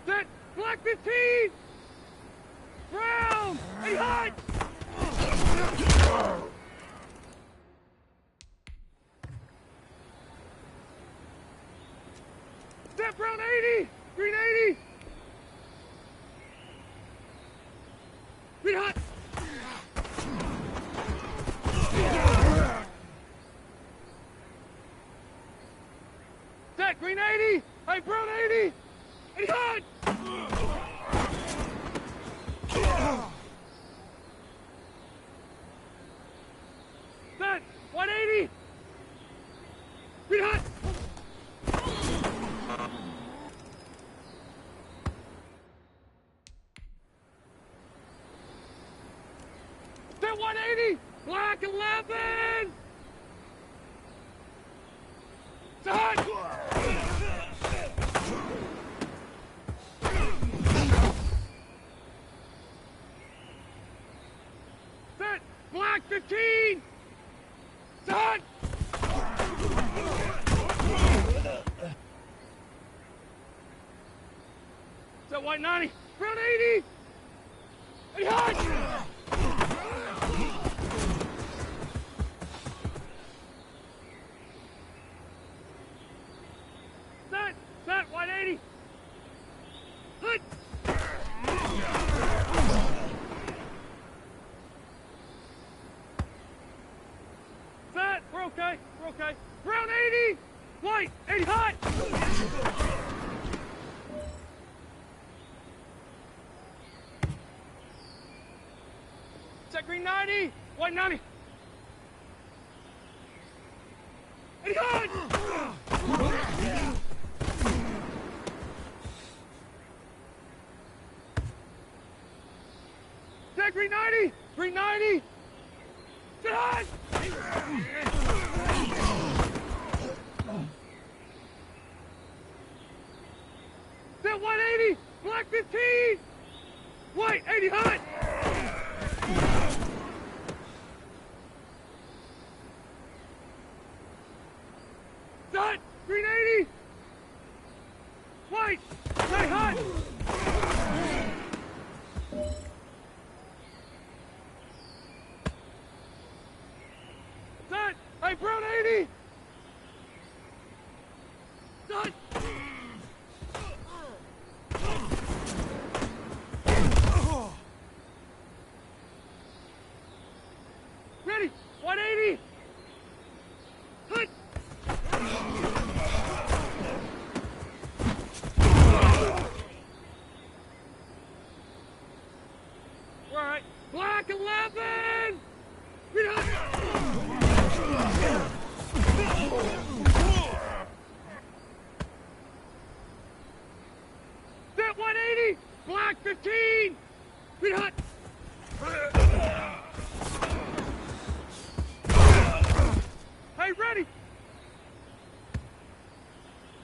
Set. Black 15. Brown. Hey, hut. Set. Brown 80. Green 80. Green hut. Set. Green 80. Hey, brown 80. Hey, hut. Set. 180. Green hut. Set 180. Black 11. Set. Set. Black 15. Set. Set white 90. Brown 80. Hey, hut. Set. Set. 180. Hut. Set. We're okay. We're okay. Brown 80. White 80. Hut. Set. Green 90. White 90. 80. Hut. Set. Green 90. Green 90. Set. Hut. Set. 180. Black 15. White 80. Hut. Set. Green 80. White. Hey, hut. Set. Hey, brown 80. Set. Ready. 180. Hut. All right. Black 11. Green hut. Set 180. Black 15. Green hut. Hey, ready.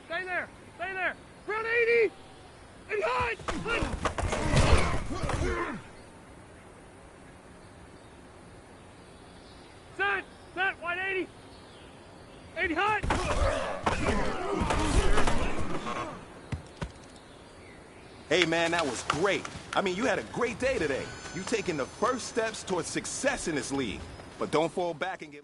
Stay there. Stay there. Brown 80. And hut. Hut. Set. Set. 180. 80 hut. Hey, man, that was great. I mean, you had a great day today. You taking the first steps towards success in this league. But don't fall back and get...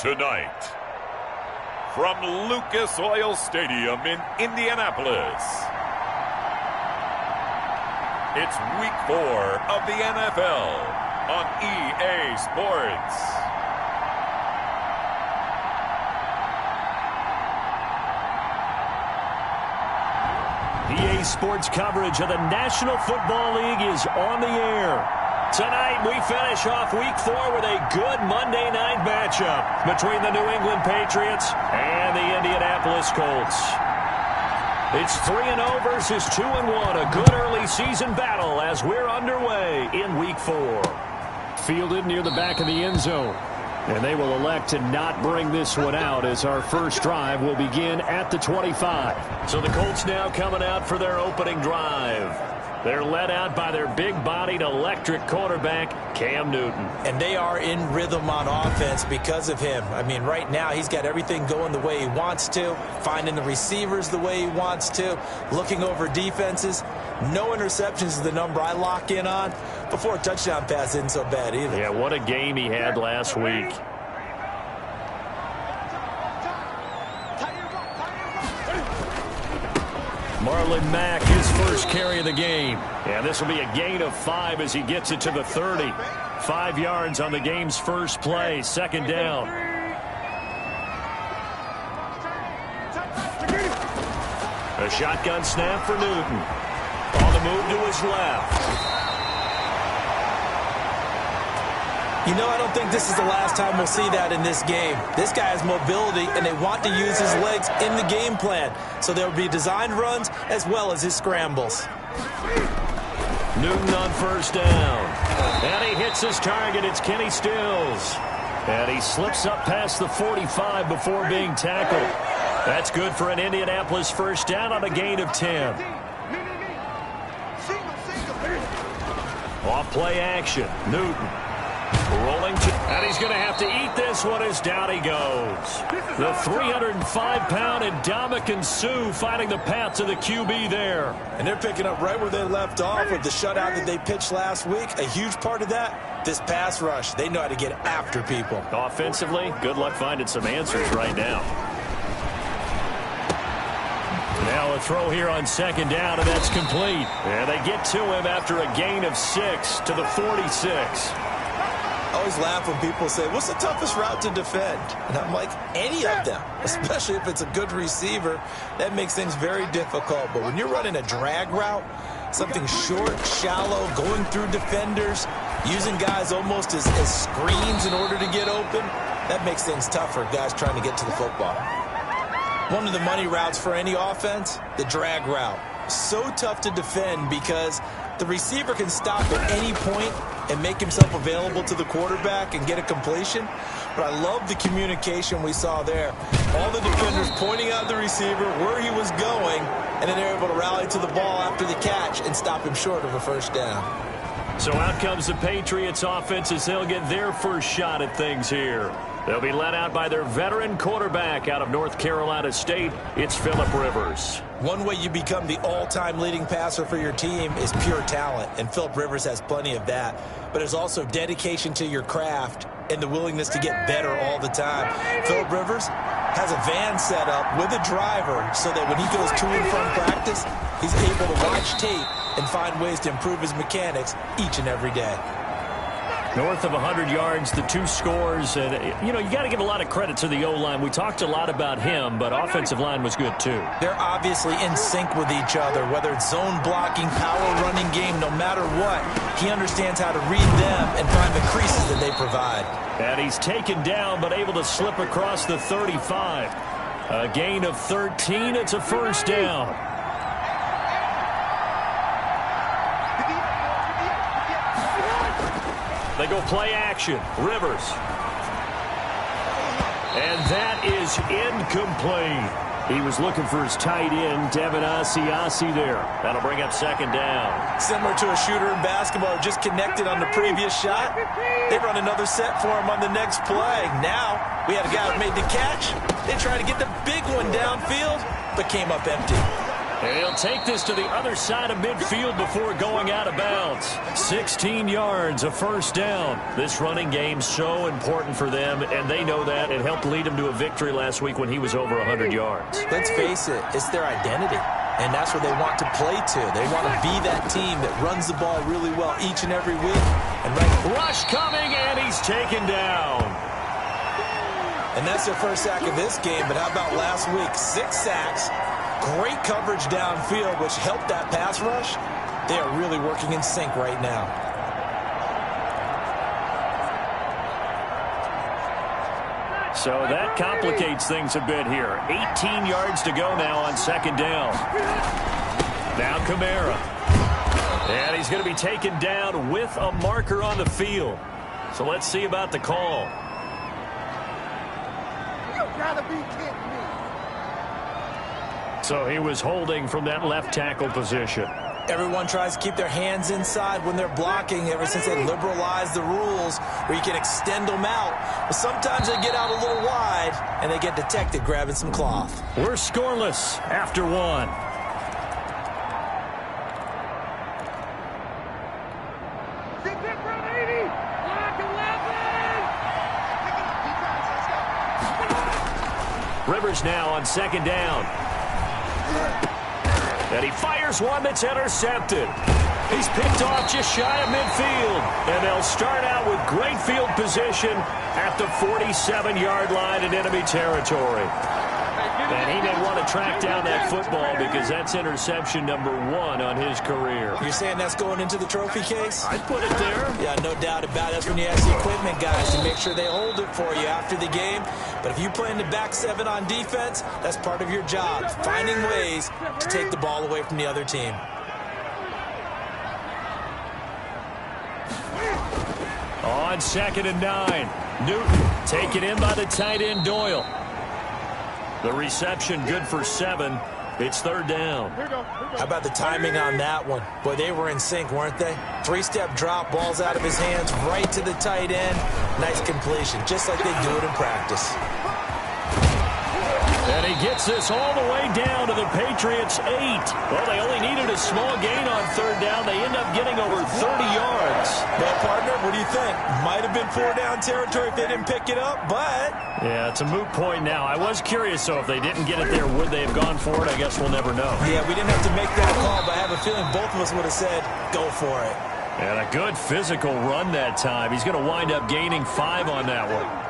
Tonight, from Lucas Oil Stadium in Indianapolis, it's Week 4 of the NFL on EA Sports. EA Sports coverage of the National Football League is on the air. Tonight, we finish off Week 4 with a good Monday night matchup between the New England Patriots and the Indianapolis Colts. It's 3-0 versus 2-1, a good early season battle as we're underway in Week 4. Fielded near the back of the end zone. And they will elect to not bring this one out as our first drive will begin at the 25. So the Colts now coming out for their opening drive. They're led out by their big-bodied electric quarterback, Cam Newton. And they are in rhythm on offense because of him. I mean, right now he's got everything going the way he wants to, finding the receivers the way he wants to, looking over defenses. No interceptions is the number I lock in on. Before a touchdown pass isn't so bad either. Yeah, what a game he had last week. Marlon Mack, his first carry of the game. And this will be a gain of 5 as he gets it to the 30. 5 yards on the game's first play, second down. A shotgun snap for Newton. On the move to his left. You know, I don't think this is the last time we'll see that in this game. This guy has mobility, and they want to use his legs in the game plan. So there will be designed runs as well as his scrambles. Newton on first down. And he hits his target. It's Kenny Stills. And he slips up past the 45 before being tackled. That's good for an Indianapolis first down on a gain of 10. Off play action. Newton. Rolling, and he's going to have to eat this one as down he goes. The 305-pound Ndamukong Suh finding the path to the QB there. And they're picking up right where they left off with the shutout that they pitched last week. A huge part of that, this pass rush. They know how to get after people. Offensively, good luck finding some answers right now. Now a throw here on second down, and that's complete. And they get to him after a gain of 6 to the 46. I always laugh when people say, what's the toughest route to defend? And I'm like, any of them, especially if it's a good receiver. That makes things very difficult. But when you're running a drag route, something short, shallow, going through defenders, using guys almost as screens in order to get open, that makes things tougher, guys trying to get to the football. One of the money routes for any offense, the drag route. So tough to defend because the receiver can stop at any point and make himself available to the quarterback and get a completion. But I love the communication we saw there. All the defenders pointing out the receiver, where he was going, and then they're able to rally to the ball after the catch and stop him short of a first down. So out comes the Patriots offense as they'll get their first shot at things here. They'll be led out by their veteran quarterback out of North Carolina State. It's Phillip Rivers. One way you become the all-time leading passer for your team is pure talent, and Phillip Rivers has plenty of that. But there's also dedication to your craft and the willingness to get better all the time. Phillip Rivers has a van set up with a driver so that when he goes to and from practice, he's able to watch tape and find ways to improve his mechanics each and every day. North of 100 yards, the 2 scores. And, you got to give a lot of credit to the O-line. We talked a lot about him, but offensive line was good, too. They're obviously in sync with each other, whether it's zone blocking, power running game, no matter what. He understands how to read them and find the creases that they provide. And he's taken down, but able to slip across the 35. A gain of 13. It's a first down. They go play action. Rivers. And that is incomplete. He was looking for his tight end, Devin Asiasi there. That'll bring up second down. Similar to a shooter in basketball who just connected on the previous shot. They run another set for him on the next play. Now, we had a guy who made the catch. They tried to get the big one downfield, but came up empty. And he'll take this to the other side of midfield before going out of bounds. 16 yards, a first down. This running game's so important for them, and they know that. It helped lead them to a victory last week when he was over 100 yards. Let's face it, it's their identity, and that's where they want to play to. They want to be that team that runs the ball really well each and every week. And rush coming, and he's taken down. And that's their first sack of this game, but how about last week? 6 sacks. Great coverage downfield, which helped that pass rush. They are really working in sync right now. So that complicates things a bit here. 18 yards to go now on second down. Now Kamara. And he's going to be taken down with a marker on the field. So let's see about the call. You gotta be kidding me. So he was holding from that left tackle position. Everyone tries to keep their hands inside when they're blocking ever since they liberalized the rules where you can extend them out. But sometimes they get out a little wide and they get detected grabbing some cloth. We're scoreless after one. Get that front 80. Block 11. Rivers now on second down. And he fires one that's intercepted. He's picked off just shy of midfield. And they'll start out with great field position at the 47-yard line in enemy territory. And he may want to track down that football because that's interception number 1 on his career. You're saying that's going into the trophy case? I'd put it there. Yeah, no doubt about it. That's when you ask the equipment guys to make sure they hold it for you after the game. But if you play in the back 7 on defense, that's part of your job, finding ways to take the ball away from the other team. On second and 9, Newton taken in by the tight end Doyle. The reception good for 7. It's third down. How about the timing on that one? Boy, they were in sync, weren't they? 3-step drop, balls out of his hands, right to the tight end. Nice completion, just like they do it in practice. And he gets this all the way down to the Patriots' 8. Well, they only needed a small gain on third down. They end up getting over 30 yards. Well, partner, what do you think? Might have been 4-down territory if they didn't pick it up, but... Yeah, it's a moot point now. I was curious, though, if they didn't get it there, would they have gone for it? I guess we'll never know. Yeah, we didn't have to make that call, but I have a feeling both of us would have said, go for it. And a good physical run that time. He's going to wind up gaining 5 on that one.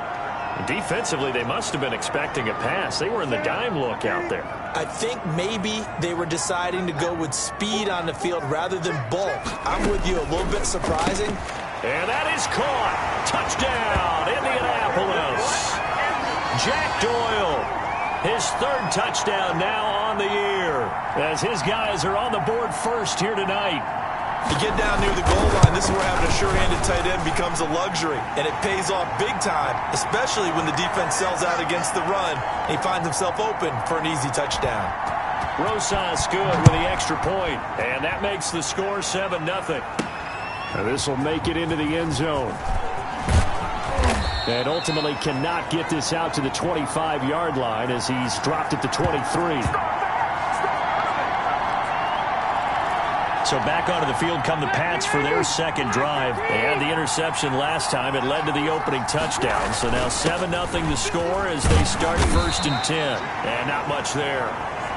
Defensively, they must have been expecting a pass. They were in the dime look out there. I think maybe they were deciding to go with speed on the field rather than bulk. I'm with you, a little bit surprising. And that is caught. Touchdown, Indianapolis. Jack Doyle, his 3rd touchdown now on the year, as his guys are on the board first here tonight. You get down near the goal line, this is where having a sure-handed tight end becomes a luxury, and it pays off big time, especially when the defense sells out against the run. He finds himself open for an easy touchdown. Rosas good with the extra point, and that makes the score 7-0. Now this will make it into the end zone. And ultimately cannot get this out to the 25-yard line as he's dropped at the 23. So back onto the field come the Pats for their second drive. They had the interception last time. It led to the opening touchdown. So now 7-0 the score as they start 1st and 10. And not much there.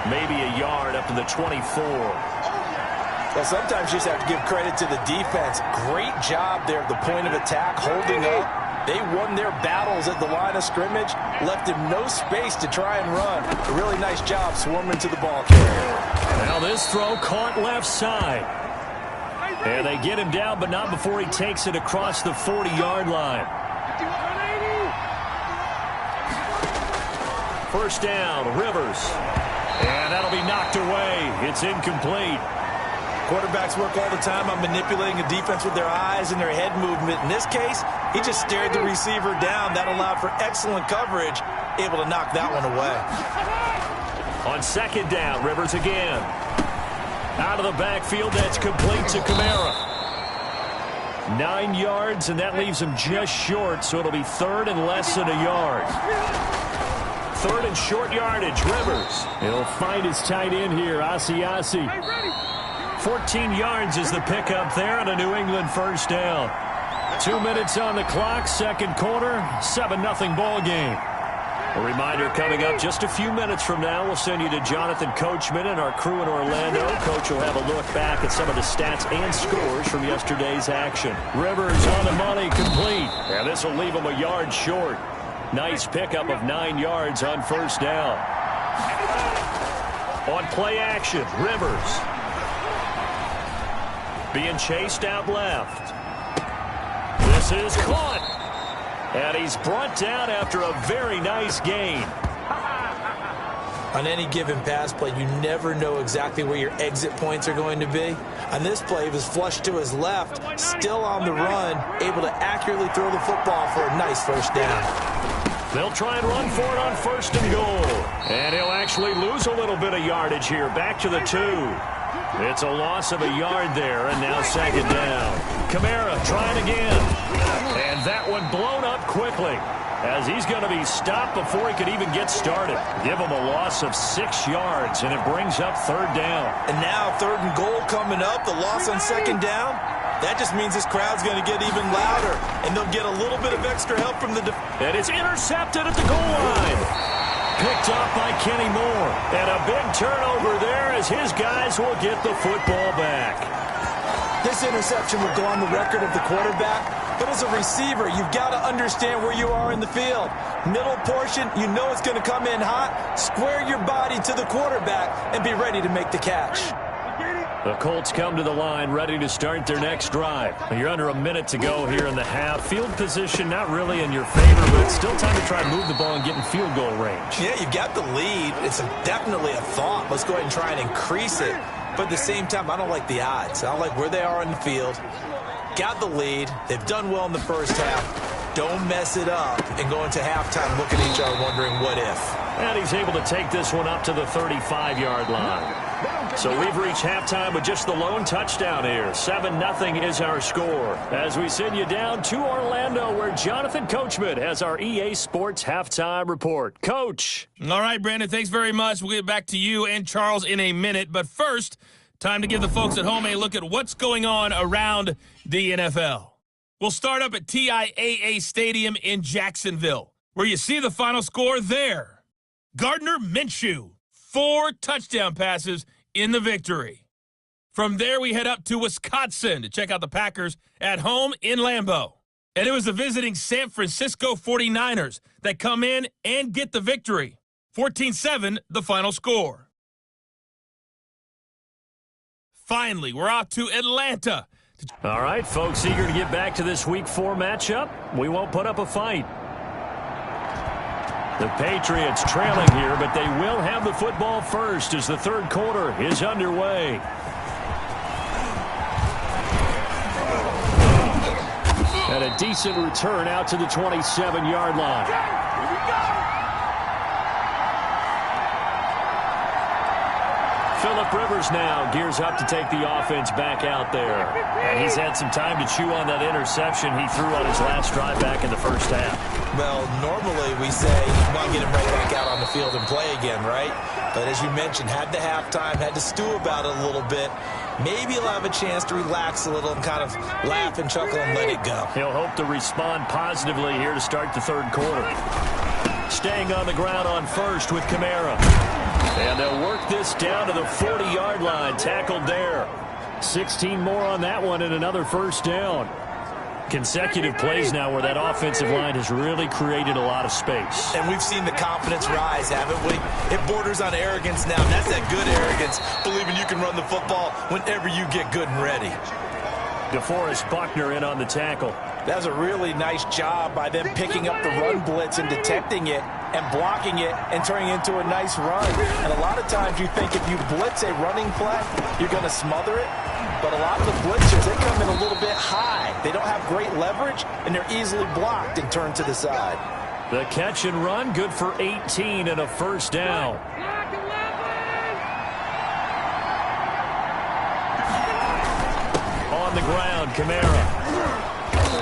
Maybe a yard up to the 24. Well, sometimes you just have to give credit to the defense. Great job there at the point of attack, holding up. They won their battles at the line of scrimmage, left him no space to try and run. A really nice job swarming to the ball carrier. Now this throw caught left side. And they get him down, but not before he takes it across the 40-yard line. First down, Rivers. And that'll be knocked away. It's incomplete. Quarterbacks work all the time on manipulating a defense with their eyes and their head movement. In this case, he just stared the receiver down. That allowed for excellent coverage, able to knock that one away. On second down, Rivers again. Out of the backfield, that's complete to Kamara. 9 yards, and that leaves him just short, so it'll be 3rd and less than a yard. third and short yardage. Rivers. He'll find his tight end here, Asiasi. 14 yards is the pickup there on a New England first down. 2 minutes on the clock, second quarter, 7-0 ball game. A reminder coming up just a few minutes from now, we'll send you to Jonathan Coachman and our crew in Orlando. Coach will have a look back at some of the stats and scores from yesterday's action. Rivers on the money, complete. And this will leave him a yard short. Nice pickup of 9 yards on first down. On play action, Rivers. Being chased out left. This is caught. And he's brought down after a very nice gain. On any given pass play, you never know exactly where your exit points are going to be. On this play, he was flushed to his left, still on the run, able to accurately throw the football for a nice first down. They'll try and run for it on first and goal. And he'll actually lose a little bit of yardage here, back to the 2. It's a loss of a yard there, and now second down. Kamara trying again. And that one blown up quickly, as he's going to be stopped before he could even get started. Give him a loss of 6 yards, and it brings up third down. And now third and goal coming up, the loss on second down. That just means this crowd's going to get even louder, and they'll get a little bit of extra help from the and it's intercepted at the goal line. Picked off by Kenny Moore. And a big turnover there as his guys will get the football back. This interception will go on the record of the quarterback, but as a receiver, you've got to understand where you are in the field. Middle portion, you know it's going to come in hot. Square your body to the quarterback and be ready to make the catch. The Colts come to the line ready to start their next drive. You're under a minute to go here in the half. Field position not really in your favor, but it's still time to try and move the ball and get in field goal range. Yeah, you got the lead. It's definitely a thought. Let's go ahead and try and increase it. But at the same time, I don't like the odds. I don't like where they are in the field. Got the lead. They've done well in the first half. Don't mess it up and go into halftime looking at each other wondering what if. And he's able to take this one up to the 35-yard line. So we've reached halftime with just the lone touchdown here. 7-0 is our score. As we send you down to Orlando, where Jonathan Coachman has our EA Sports halftime report. Coach. All right, Brandon, thanks very much. We'll get back to you and Charles in a minute. But first, time to give the folks at home a look at what's going on around the NFL. We'll start up at TIAA Stadium in Jacksonville, where you see the final score there. Gardner Minshew, 4 touchdown passes in the victory. From there, we head up to Wisconsin to check out the Packers at home in Lambeau. And it was the visiting San Francisco 49ers that come in and get the victory. 14-7, the final score. Finally, we're off to Atlanta. All right, folks, eager to get back to this Week 4 matchup. We won't put up a fight. The Patriots trailing here, but they will have the football first as the third quarter is underway. And a decent return out to the 27-yard line. Phillip Rivers now gears up to take the offense back out there. And he's had some time to chew on that interception he threw on his last drive back in the first half. Well, normally we say you want to get him right back out on the field and play again, right? But as you mentioned, had the halftime, had to stew about it a little bit. Maybe he'll have a chance to relax a little and kind of laugh and chuckle and let it go. He'll hope to respond positively here to start the third quarter. Staying on the ground on first with Kamara. And they'll work this down to the 40-yard line, tackled there. 16 more on that one and another first down. Consecutive plays now where that offensive line has really created a lot of space. And we've seen the confidence rise, haven't we? It borders on arrogance now. That's that good arrogance, believing you can run the football whenever you get good and ready. DeForest Buckner in on the tackle. That was a really nice job by them picking up the run blitz and detecting it and blocking it and turning it into a nice run. And a lot of times you think if you blitz a running play, you're going to smother it. But a lot of the blitzers, they come in a little bit high. They don't have great leverage, and they're easily blocked and turned to the side. The catch and run, good for 18 and a first down. On the ground, Kamara.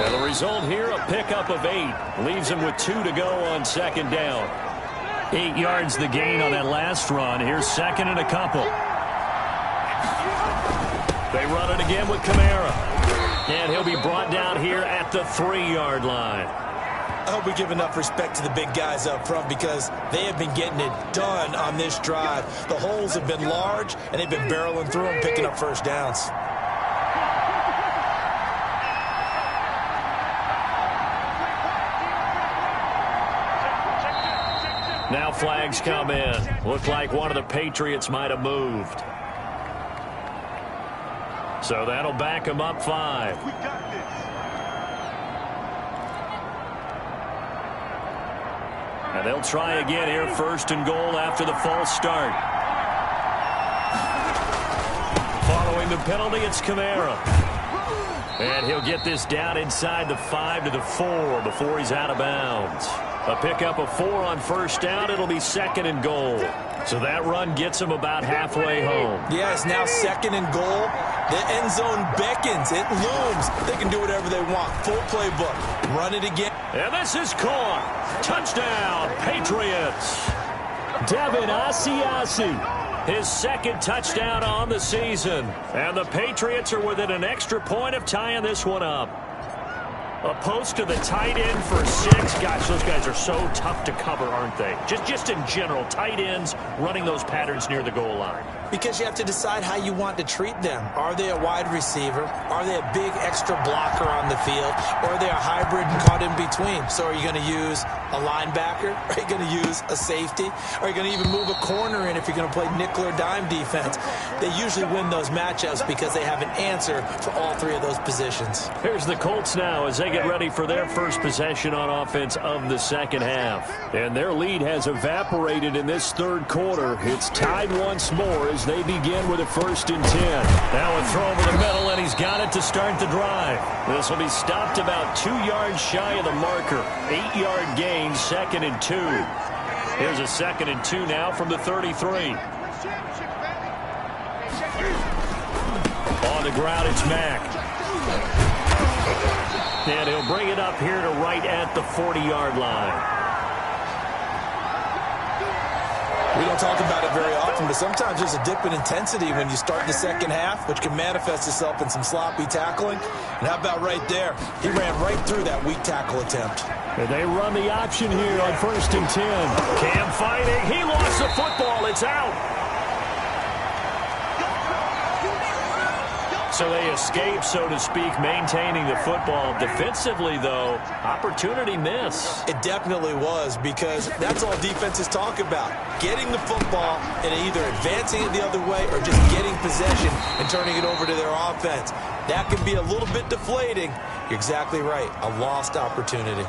And the result here, a pickup of 8. Leaves him with 2 to go on second down. 8 yards the gain on that last run. Here's second and a couple. They run it again with Kamara. And he'll be brought down here at the 3-yard line. I hope we give enough respect to the big guys up front because they have been getting it done on this drive. The holes have been large, and they've been barreling through them, picking up first downs. Now flags come in. Looked like one of the Patriots might have moved. So that'll back him up 5. We got this. And they'll try again here, first and goal after the false start. Following the penalty, it's Kamara. And he'll get this down inside the 5 to the 4 before he's out of bounds. A pickup of 4 on first down. It'll be second and goal. So that run gets him about halfway home. Yeah, it's now second and goal. The end zone beckons. It looms. They can do whatever they want. Full playbook. Run it again. And this is caught. Touchdown, Patriots. Devin Asiasi. His second touchdown on the season. And the Patriots are within an extra point of tying this one up. A post to the tight end for 6. Gosh, those guys are so tough to cover, aren't they? Just in general, tight ends running those patterns near the goal line. Because you have to decide how you want to treat them. Are they a wide receiver? Are they a big extra blocker on the field? Or are they a hybrid and caught in between? So are you going to use a linebacker? Are you going to use a safety? Are you going to even move a corner in if you're going to play nickel or dime defense? They usually win those matchups because they have an answer for all 3 of those positions. Here's the Colts now as they get ready for their first possession on offense of the second half. And their lead has evaporated in this third quarter. It's tied once more as they begin with a 1st and 10. Now a throw over the middle, and he's got it to start the drive. This will be stopped about 2 yards shy of the marker. 8-yard gain, 2nd and 2. Here's a 2nd and 2 now from the 33. On the ground, it's Mack. And he'll bring it up here to right at the 40-yard line. We don't talk about it very often, but sometimes there's a dip in intensity when you start the second half, which can manifest itself in some sloppy tackling. And how about right there? He ran right through that weak tackle attempt. And they run the option here on 1st and 10. Cam fighting. He lost the football. It's out. So they escape, so to speak, maintaining the football. Defensively, though, opportunity miss. It definitely was, because that's all defenses talk about. Getting the football and either advancing it the other way or just getting possession and turning it over to their offense. That can be a little bit deflating. You're exactly right. A lost opportunity.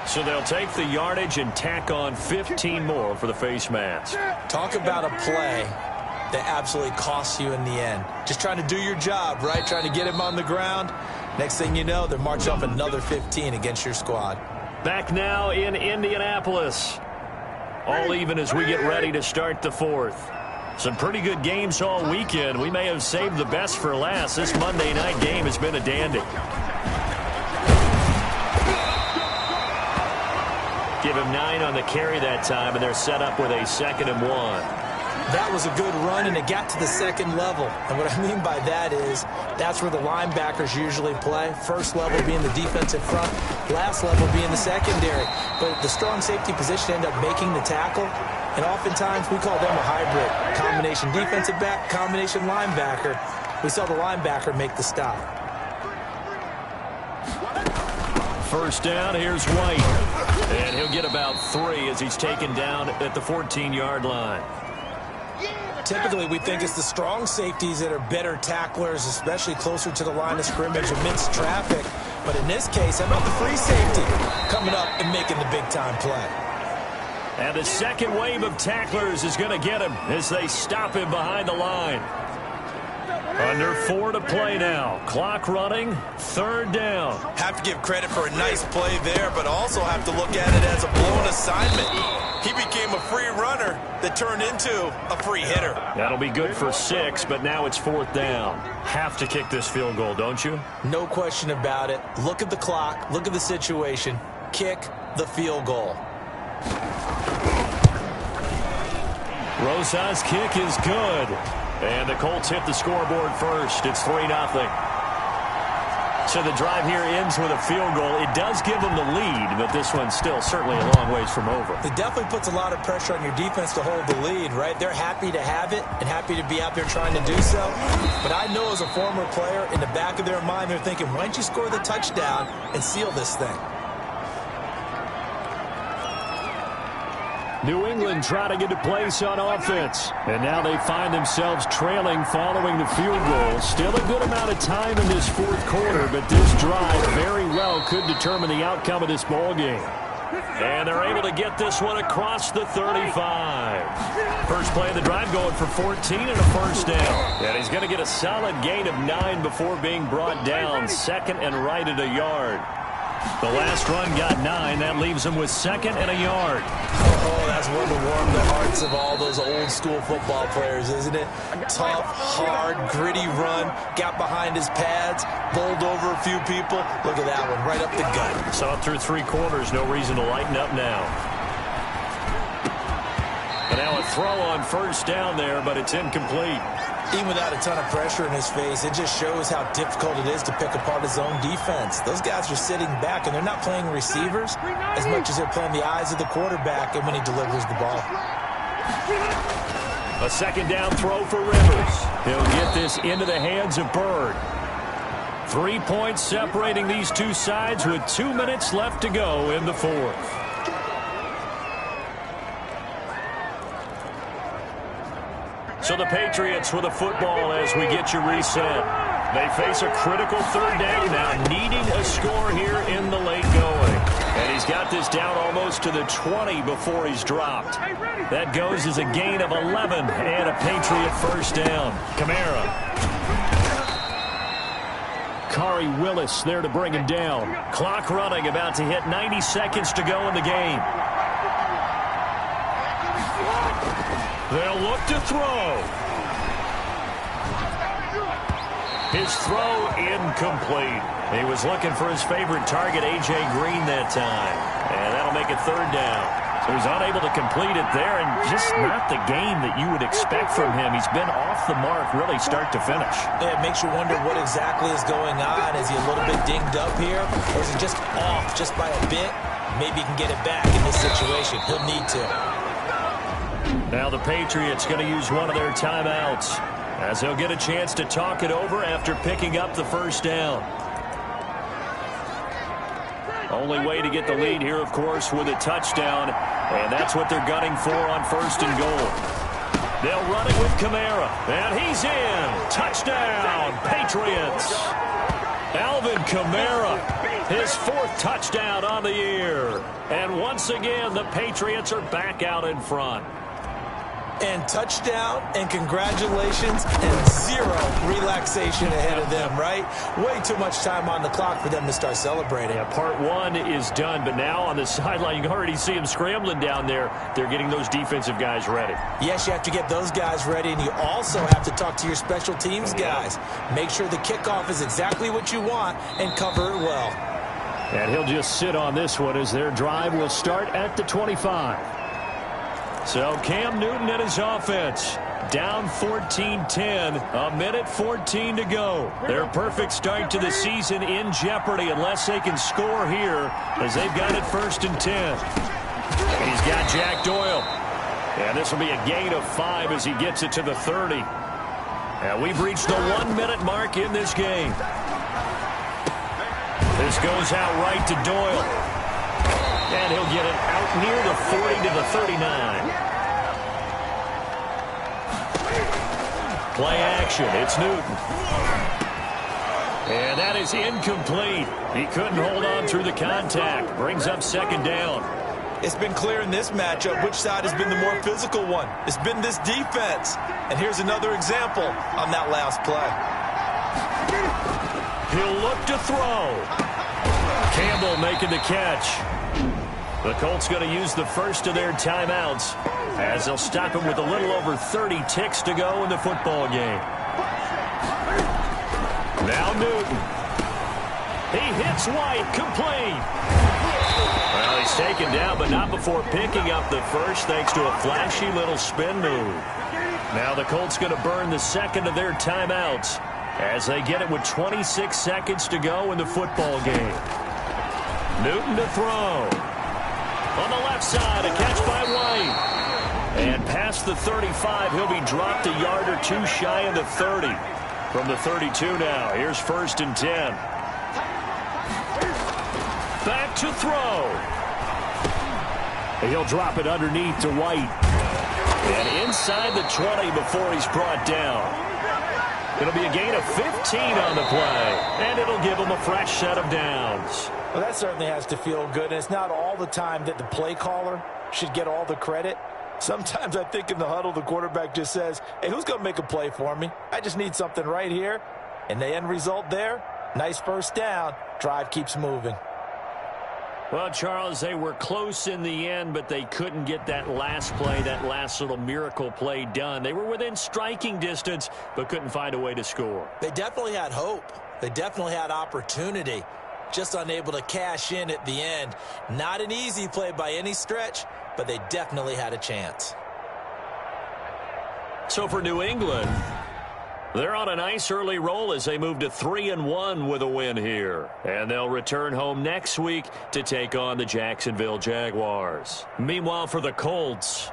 So they'll take the yardage and tack on 15 more for the face mask. Talk about a play that absolutely costs you in the end. Just trying to do your job, right? Trying to get him on the ground. Next thing you know, they're marching off another 15 against your squad. Back now in Indianapolis. All even as we get ready to start the 4th. Some pretty good games all weekend. We may have saved the best for last. This Monday night game has been a dandy. Give him 9 on the carry that time, and they're set up with a 2nd and 1. That was a good run, and it got to the second level. And what I mean by that is that's where the linebackers usually play. First level being the defensive front, last level being the secondary. But the strong safety position ended up making the tackle, and oftentimes we call them a hybrid. Combination defensive back, combination linebacker. We saw the linebacker make the stop. First down, here's White. And he'll get about 3 as he's taken down at the 14-yard line. Typically, we think it's the strong safeties that are better tacklers, especially closer to the line of scrimmage amidst traffic. But in this case, how about the free safety coming up and making the big-time play? And the second wave of tacklers is going to get him as they stop him behind the line. Under 4 to play now. Clock running. 3rd down. Have to give credit for a nice play there, but also have to look at it as a blown assignment. He became a free runner that turned into a free hitter. That'll be good for 6, but now it's 4th down. Have to kick this field goal, don't you? No question about it. Look at the clock. Look at the situation. Kick the field goal. Rosa's kick is good. And the Colts hit the scoreboard first. It's 3-0. So the drive here ends with a field goal. It does give them the lead, but this one's still certainly a long ways from over. It definitely puts a lot of pressure on your defense to hold the lead, right? They're happy to have it and happy to be out there trying to do so. But I know as a former player, in the back of their mind, they're thinking, why don't you score the touchdown and seal this thing? New England trying to get a place on offense. And now they find themselves trailing following the field goal. Still a good amount of time in this 4th quarter, but this drive very well could determine the outcome of this ball game. And they're able to get this one across the 35. First play of the drive going for 14 and a 1st down. And he's going to get a solid gain of 9 before being brought down. 2nd and right at a yard. The last run got 9. That leaves him with 2nd and a yard. Oh, that's one to warm the hearts of all those old school football players, isn't it? Tough, hard, gritty run. Got behind his pads. Bowled over a few people. Look at that one, right up the gut. Saw it through 3 quarters. No reason to lighten up now. And now a throw on 1st down there, but it's incomplete. Even without a ton of pressure in his face, it just shows how difficult it is to pick apart his own defense. Those guys are sitting back, and they're not playing receivers as much as they're playing the eyes of the quarterback and when he delivers the ball. A 2nd down throw for Rivers. He'll get this into the hands of Bird. 3 points separating these two sides with 2 minutes left to go in the 4th. So the Patriots with a football as we get you reset. They face a critical 3rd down now, needing a score here in the late going. And he's got this down almost to the 20 before he's dropped. That goes as a gain of 11 and a Patriot 1st down. Kamara. Kari Willis there to bring him down. Clock running, about to hit 90 seconds to go in the game. They'll look to throw. His throw incomplete. He was looking for his favorite target, A.J. Green, that time. And that'll make it 3rd down. So he's unable to complete it there, and just not the game that you would expect from him. He's been off the mark really start to finish. Yeah, it makes you wonder what exactly is going on. Is he a little bit dinged up here, or is he just off just by a bit? Maybe he can get it back in this situation. He'll need to. Now the Patriots going to use one of their timeouts as they'll get a chance to talk it over after picking up the 1st down. Only way to get the lead here, of course, with a touchdown, and that's what they're gunning for on 1st and goal. They'll run it with Kamara, and he's in. Touchdown, Patriots. Alvin Kamara, his 4th touchdown on the year. And once again, the Patriots are back out in front. And touchdown, and congratulations, and 0 relaxation ahead of them, right? Way too much time on the clock for them to start celebrating. Yeah, part 1 is done, but now on the sideline, you can already see them scrambling down there. They're getting those defensive guys ready. Yes, you have to get those guys ready, and you also have to talk to your special teams guys. Make sure the kickoff is exactly what you want and cover it well. And he'll just sit on this one as their drive will start at the 25. So Cam Newton and his offense down 14-10, a minute 14 to go. Their perfect start to the season in jeopardy unless they can score here as they've got it 1st and 10. He's got Jack Doyle. And this will be a gain of 5 as he gets it to the 30. And we've reached the 1-minute mark in this game. This goes out right to Doyle. And he'll get it out near the 40 to the 39. Play action. It's Newton. And that is incomplete. He couldn't hold on through the contact. Brings up 2nd down. It's been clear in this matchup which side has been the more physical one. It's been this defense. And here's another example on that last play. He'll look to throw. Campbell making the catch. The Colts going to use the first of their timeouts as they'll stop him with a little over 30 ticks to go in the football game. Now Newton. He hits White, complete. Well, he's taken down, but not before picking up the first thanks to a flashy little spin move. Now the Colts going to burn the second of their timeouts as they get it with 26 seconds to go in the football game. Newton to throw. On the left side, a catch by White. And past the 35, he'll be dropped a yard or two shy of the 30. From the 32 now, here's 1st and 10. Back to throw. He'll drop it underneath to White. And inside the 20 before he's brought down. It'll be a gain of 15 on the play. And it'll give him a fresh set of downs. Well, that certainly has to feel good. And it's not all the time that the play caller should get all the credit. Sometimes I think in the huddle, the quarterback just says, hey, who's going to make a play for me? I just need something right here. And the end result there, nice first down. Drive keeps moving. Well, Charles, they were close in the end, but they couldn't get that last play, that last little miracle play done. They were within striking distance, but couldn't find a way to score. They definitely had hope. They definitely had opportunity. Just unable to cash in at the end. Not an easy play by any stretch, but they definitely had a chance. So for New England, they're on a nice early roll as they move to 3-1 with a win here. And they'll return home next week to take on the Jacksonville Jaguars. Meanwhile, for the Colts,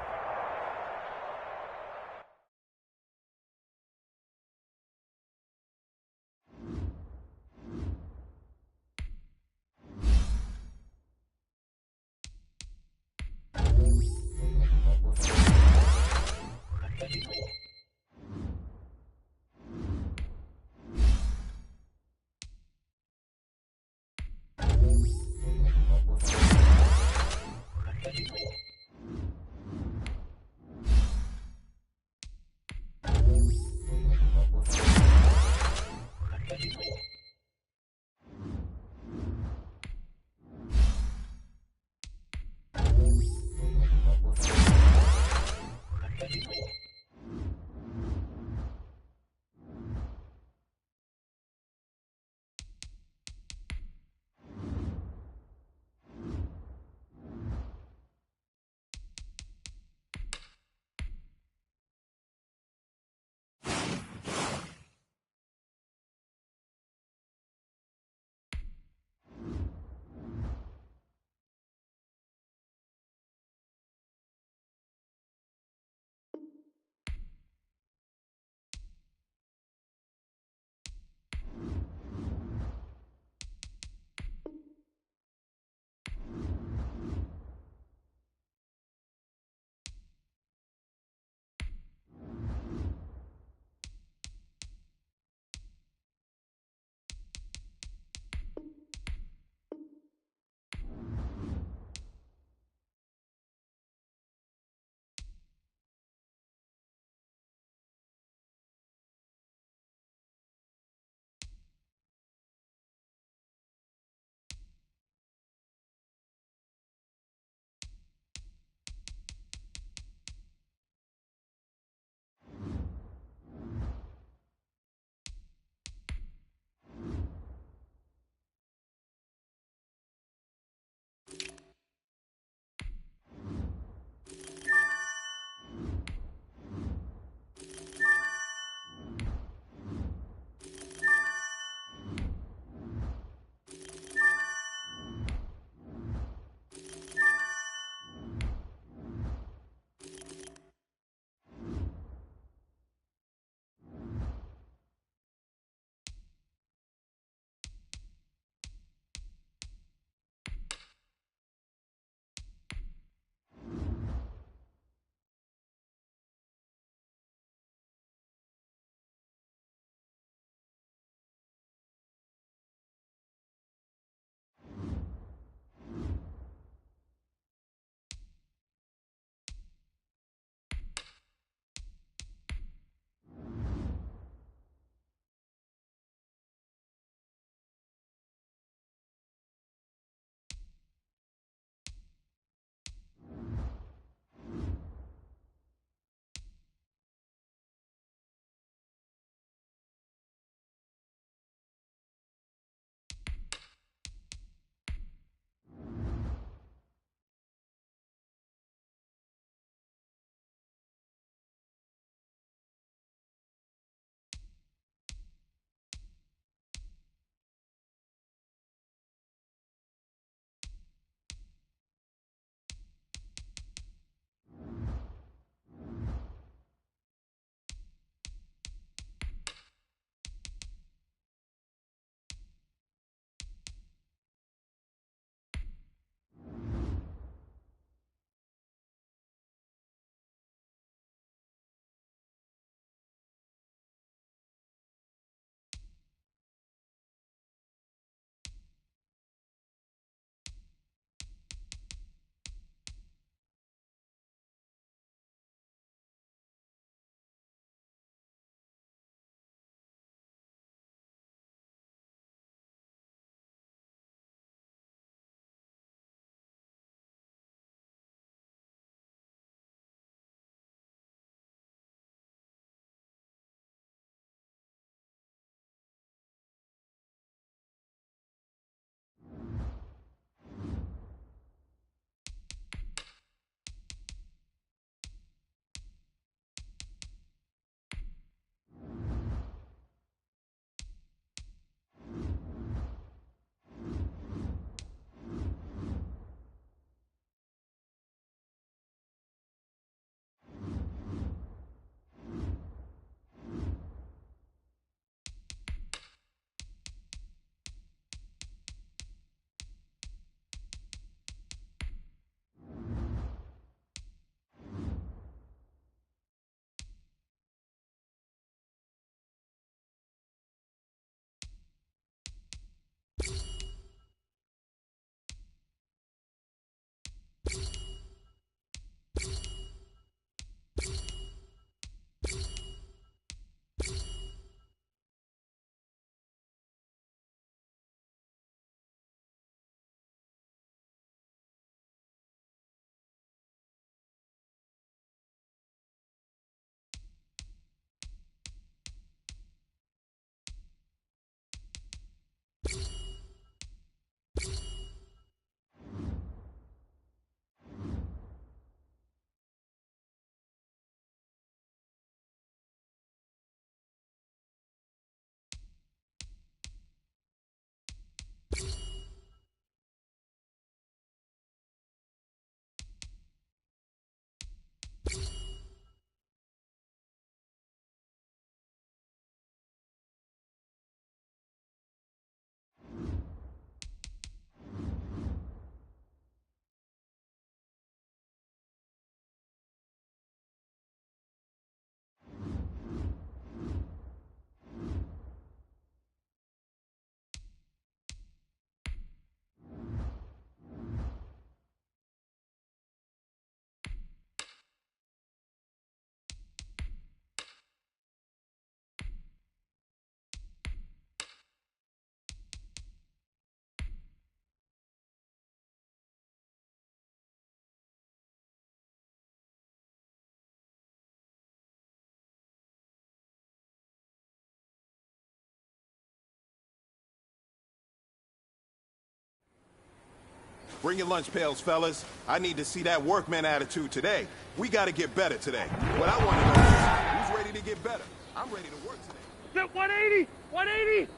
Bring your lunch pails, fellas. I need to see that workman attitude today. We got to get better today. What I want to know is, who's ready to get better? I'm ready to work today. Set 180! 180!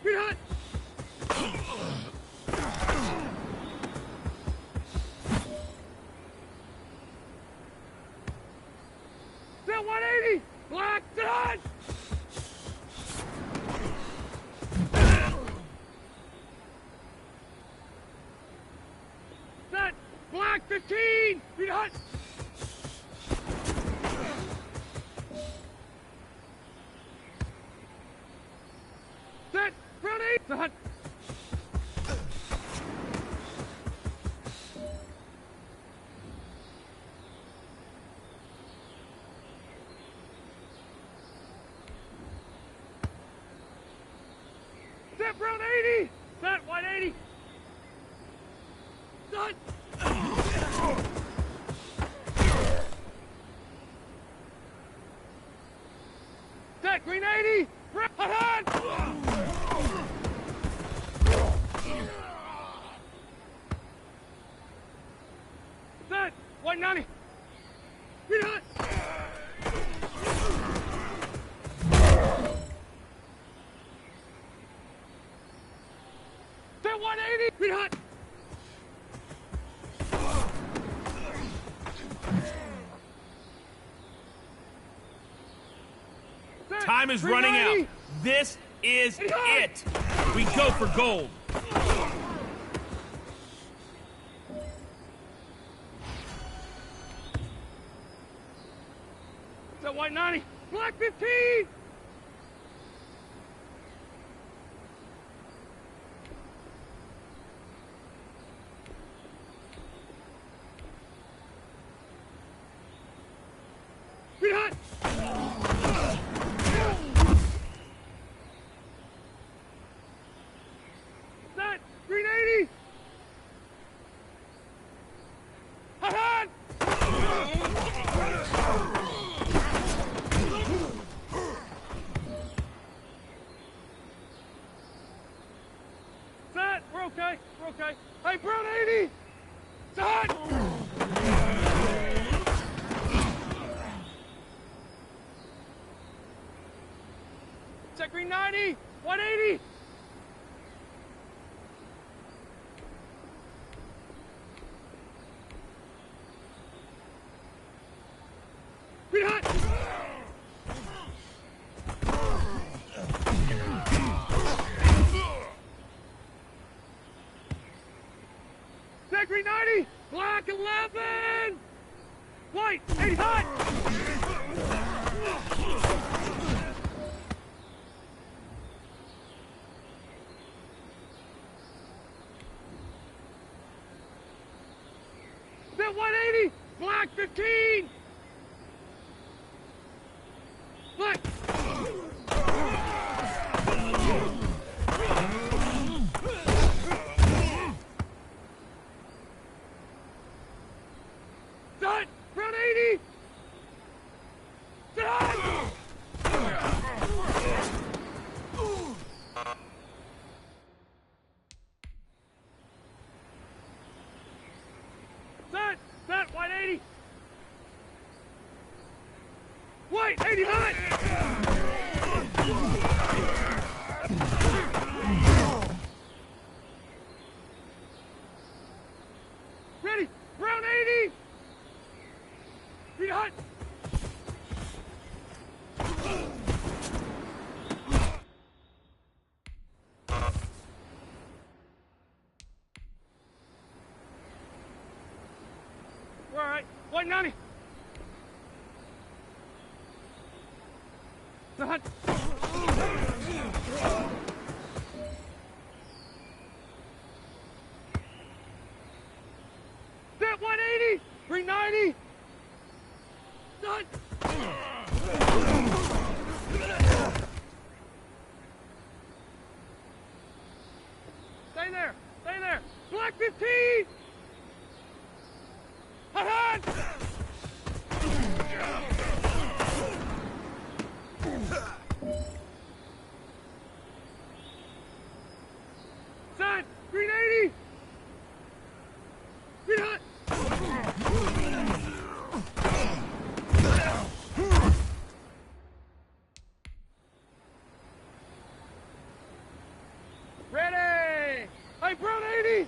Good hot! Set 180! Black, done! Set! Black, 15! Good hot! Set! Brown 8! Set! Set Brown 80! Set 180! Set! Set Green 80! Brown ahead! Set 190! Green hot! Set 180! Green hot! Time is running out. This is it. We go for gold. Set 190! Black 15! Green hot! Set! Green 80! Ahead! Set! We're okay. We're okay. Hey, Brown 80! Set! Set Green 90! 180! Green hot! Set Green 90! Black 11! White 80 hot! Set 180. Black 15. Black. Set. Round 80. Set high. Set 180. White 80 high. Ready. Round 80. Feet hot. We're all right. 190. Hot. Set 180. 390. Done. Stay there. Stay there. Black 15. Hot, hot. Set. 380. Feet hot. Ready. Hey, Brown 80.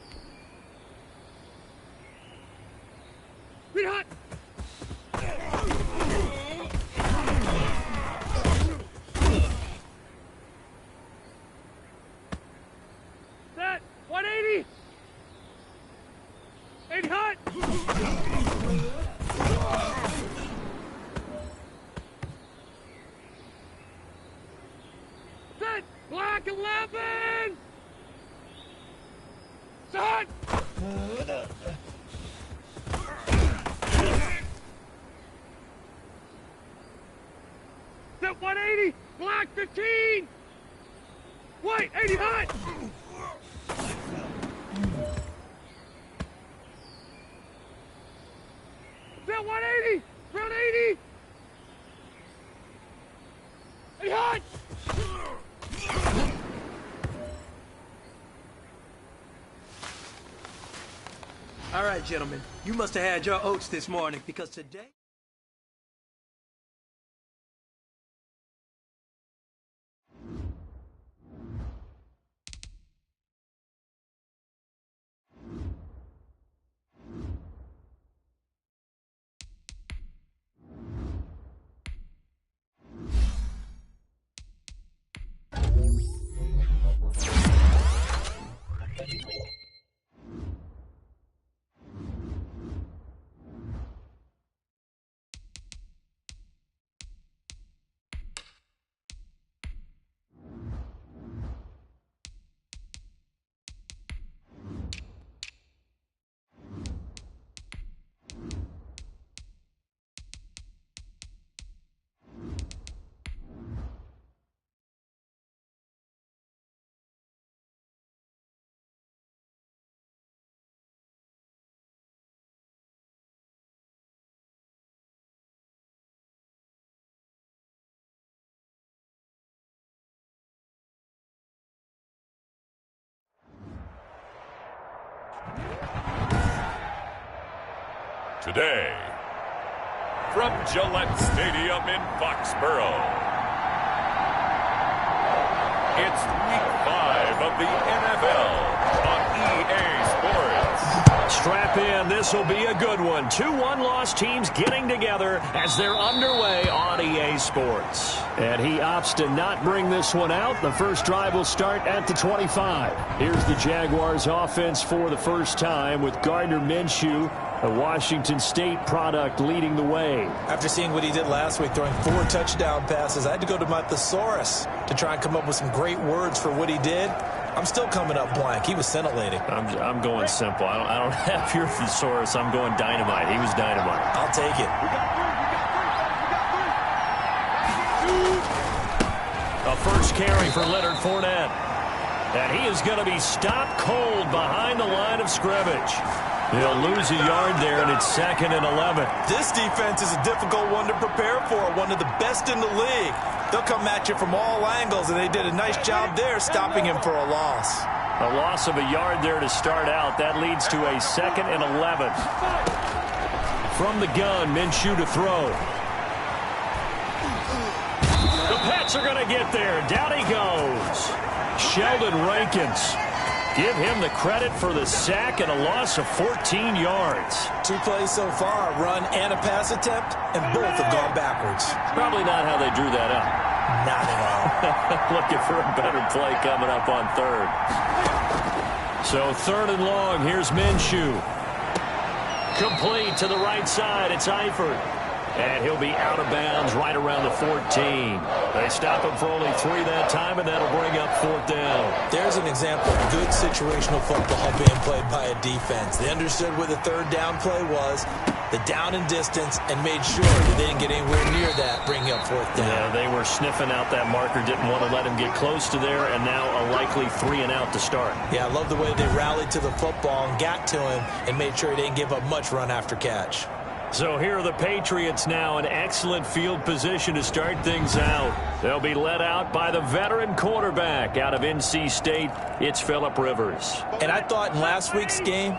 Feet hot. Set. 180. 80 hot. Set. Black 11. Set. Set 180. Black 15. White 80 hot. Set 180. Round 80. 80 hot. All right, gentlemen, you must have had your oats this morning because today... Today, from Gillette Stadium in Foxborough, it's Week 5 of the NFL on EA Sports. Strap in, this will be a good one. 2 one-loss teams getting together as they're underway on EA Sports. And he opts to not bring this one out. The first drive will start at the 25. Here's the Jaguars offense for the first time with Gardner Minshew, a Washington State product, leading the way. After seeing what he did last week, throwing 4 touchdown passes, I had to go to my thesaurus to try and come up with some great words for what he did. I'm still coming up blank. He was scintillating. I'm going simple. I don't have your thesaurus. I'm going dynamite. He was dynamite. I'll take it. A first carry for Leonard Fournette. And he is going to be stopped cold behind the line of scrimmage. He'll lose a yard there, and it's 2nd and 11. This defense is a difficult one to prepare for, one of the best in the league. They'll come at you from all angles, and they did a nice job there stopping him for a loss. A loss of a yard there to start out. That leads to a 2nd and 11. From the gun, Minshew to throw. The Pats are going to get there. Down he goes. Sheldon Rankins. Give him the credit for the sack and a loss of 14 yards. 2 plays so far, a run and a pass attempt, and both have gone backwards. Probably not how they drew that up. Not at all. Looking for a better play coming up on 3rd. So 3rd and long, here's Minshew. Complete to the right side, it's Eifert. And he'll be out of bounds right around the 14. They stop him for only 3 that time, and that'll bring up 4th down. There's an example of good situational football being played by a defense. They understood where the 3rd down play was, the down and distance, and made sure that they didn't get anywhere near that, bringing up 4th down. Yeah, they were sniffing out that marker, didn't want to let him get close to there, and now a likely 3 and out to start. Yeah, I love the way they rallied to the football and got to him and made sure he didn't give up much run after catch. So here are the Patriots now in excellent field position to start things out. They'll be led out by the veteran quarterback out of NC State. It's Phillip Rivers. And I thought in last week's game,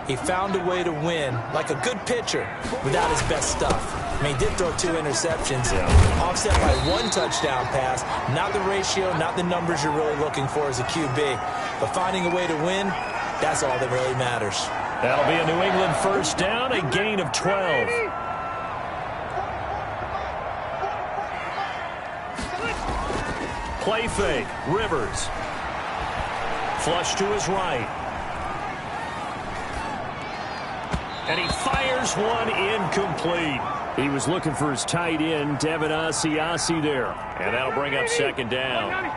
he found a way to win like a good pitcher without his best stuff. I mean, he did throw 2 interceptions, offset by 1 touchdown pass. Not the ratio, not the numbers you're really looking for as a QB. But finding a way to win, that's all that really matters. That'll be a New England first down, a gain of 12. Play fake, Rivers. Flush to his right. And he fires one incomplete. He was looking for his tight end, Devin Asiasi there. And that'll bring up 2nd down.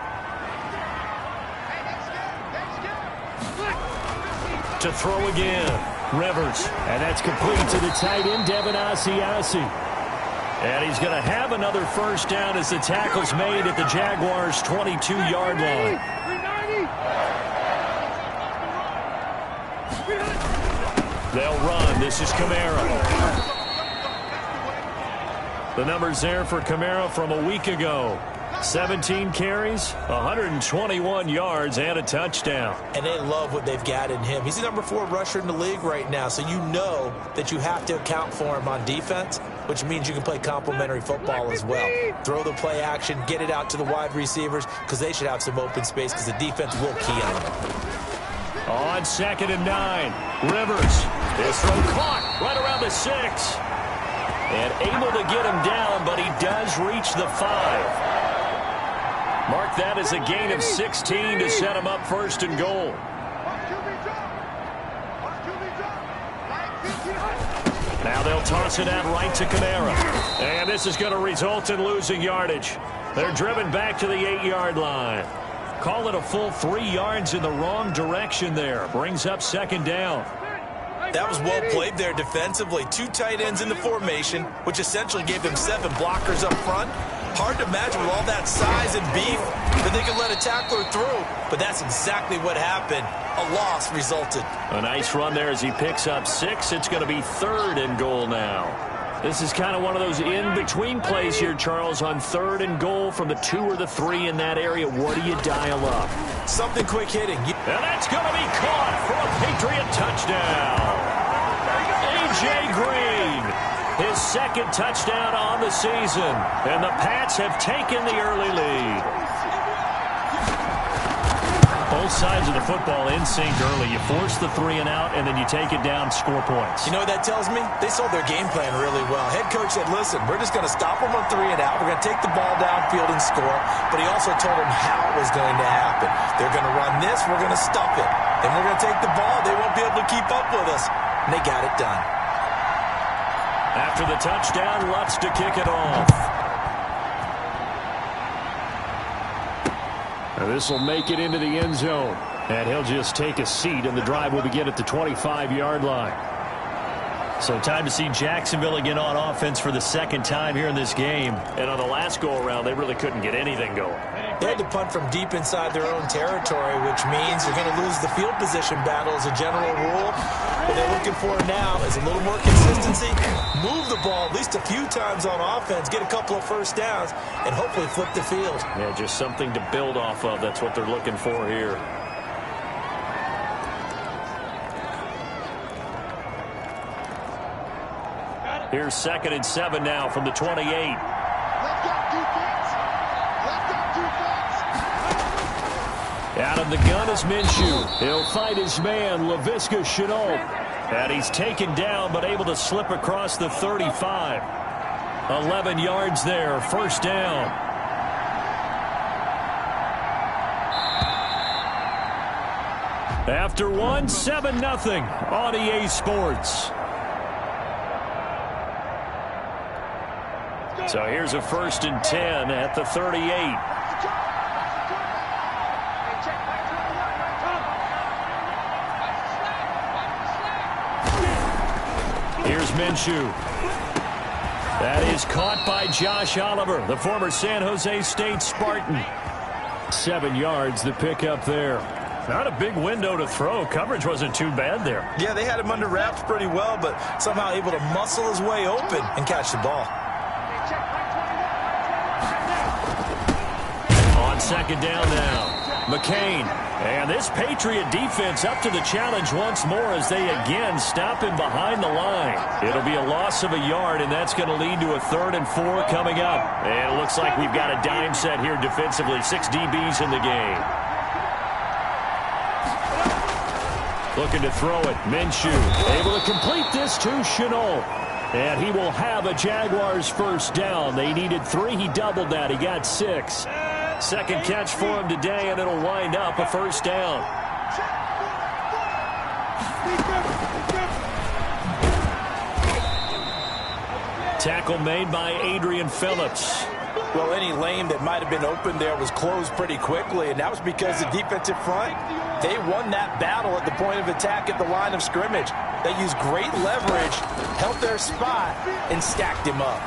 To throw again, Rivers, and that's complete to the tight end, Devin Asiasi. And he's going to have another first down as the tackle's made at the Jaguars' 22-yard line. They'll run. This is Kamara. The numbers there for Kamara from a week ago. 17 carries, 121 yards, and a touchdown. And they love what they've got in him. He's the number 4 rusher in the league right now, so you know that you have to account for him on defense, which means you can play complementary football as well. Throw the play action, get it out to the wide receivers, because they should have some open space, because the defense will key on them. On 2nd and 9, Rivers. His throw caught right around the 6. And able to get him down, but he does reach the 5. Mark that as a gain of 16 to set him up 1st and goal. Now they'll toss it out right to Kamara. And this is going to result in losing yardage. They're driven back to the 8-yard line. Call it a full 3 yards in the wrong direction there. Brings up 2nd down. That was well played there defensively. 2 tight ends in the formation, which essentially gave them 7 blockers up front. Hard to imagine with all that size and beef that they could let a tackler through. But that's exactly what happened. A loss resulted. A nice run there as he picks up 6. It's going to be 3rd and goal now. This is kind of one of those in-between plays here, Charles, on 3rd and goal from the 2 or the 3 in that area. What do you dial up? Something quick hitting. And that's going to be caught for a Patriot touchdown. A.J. Green, his 2nd touchdown on the season. And the Pats have taken the early lead. Both sides of the football in sync early. You force the 3 and out, and then you take it down, score points. You know what that tells me? They saw their game plan really well. Head coach said, listen, we're just going to stop them on 3 and out. We're going to take the ball downfield and score. But he also told them how it was going to happen. They're going to run this. We're going to stuff it. And we're going to take the ball. They won't be able to keep up with us. And they got it done. After the touchdown, Lutz to kick it off. And this will make it into the end zone. And he'll just take a seat, and the drive will begin at the 25-yard line. So time to see Jacksonville again on offense for the second time here in this game. And on the last go-around, they really couldn't get anything going. They had to punt from deep inside their own territory, which means you're going to lose the field position battle as a general rule. What they're looking for now is a little more consistency, move the ball at least a few times on offense, get a couple of first downs, and hopefully flip the field. Yeah, just something to build off of. That's what they're looking for here. Here's 2nd and 7 now from the 28. Out of the gun is Minshew. He'll fight his man, Laviska Shenault. And he's taken down, but able to slip across the 35. 11 yards there, first down. After one, 7-0 on EA Sports. So here's a 1st and 10 at the 38. Here's Minshew. That is caught by Josh Oliver, the former San Jose State Spartan. 7 yards, the pickup there. Not a big window to throw. Coverage wasn't too bad there. Yeah, they had him under wraps pretty well, but somehow able to muscle his way open and catch the ball. On 2nd down now, McCain. And this Patriot defense up to the challenge once more as they again stop him behind the line. It'll be a loss of a yard, and that's going to lead to a 3rd and 4 coming up. And it looks like we've got a dime set here defensively. 6 DBs in the game. Looking to throw it. Minshew able to complete this to Shenault. And he will have a Jaguars first down. They needed 3. He doubled that. He got 6. Second catch for him today, and it'll wind up a first down. Tackle made by Adrian Phillips. Well, any lane that might have been open there was closed pretty quickly, and that was because the defensive front, they won that battle at the point of attack at the line of scrimmage. They used great leverage, held their spot, and stacked him up.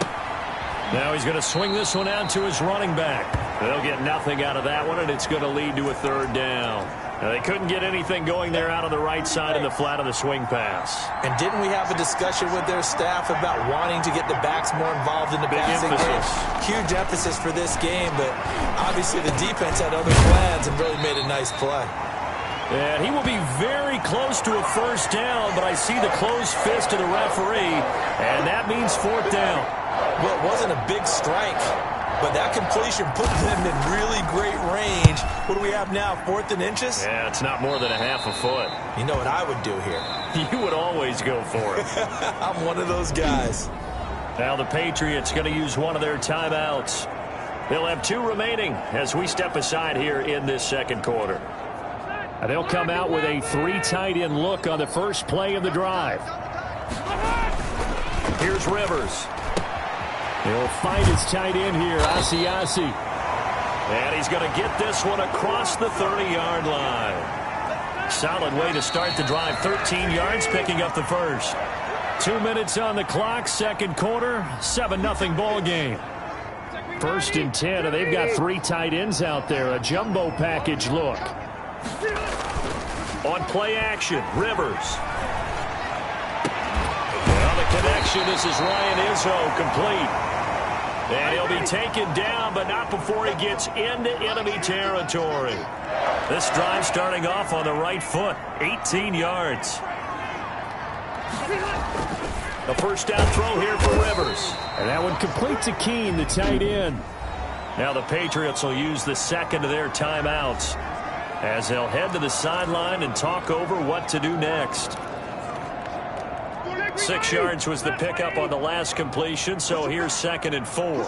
Now he's going to swing this one out to his running back. They'll get nothing out of that one, and it's going to lead to a 3rd down. Now, they couldn't get anything going there out on the right side of the flat of the swing pass. And didn't we have a discussion with their staff about wanting to get the backs more involved in the passing game? Huge emphasis for this game, but obviously the defense had other plans and really made a nice play. And he will be very close to a first down, but I see the closed fist of the referee, and that means 4th down. Well, it wasn't a big strike, but that completion put them in really great range. What do we have now, 4th and inches? Yeah, it's not more than a half a foot. You know what I would do here? You would always go for it. I'm one of those guys. Now the Patriots going to use one of their timeouts. They'll have 2 remaining as we step aside here in this second quarter. And they'll come out with a 3 tight end look on the first play of the drive. Here's Rivers. He'll find his tight end here, Asiasi. And he's going to get this one across the 30-yard line. Solid way to start the drive. 13 yards, picking up the first. 2 minutes on the clock, second quarter, 7-0 ball game. 1st and 10, and they've got 3 tight ends out there. A jumbo package look. On play action, Rivers. Well, the connection, this is Ryan Izzo, complete. And he'll be taken down, but not before he gets into enemy territory. This drive starting off on the right foot, 18 yards. A first down throw here for Rivers. And that one complete to Keene, the tight end. Now the Patriots will use the second of their timeouts as they'll head to the sideline and talk over what to do next. 6 yards was the pickup on the last completion, so here's 2nd and 4.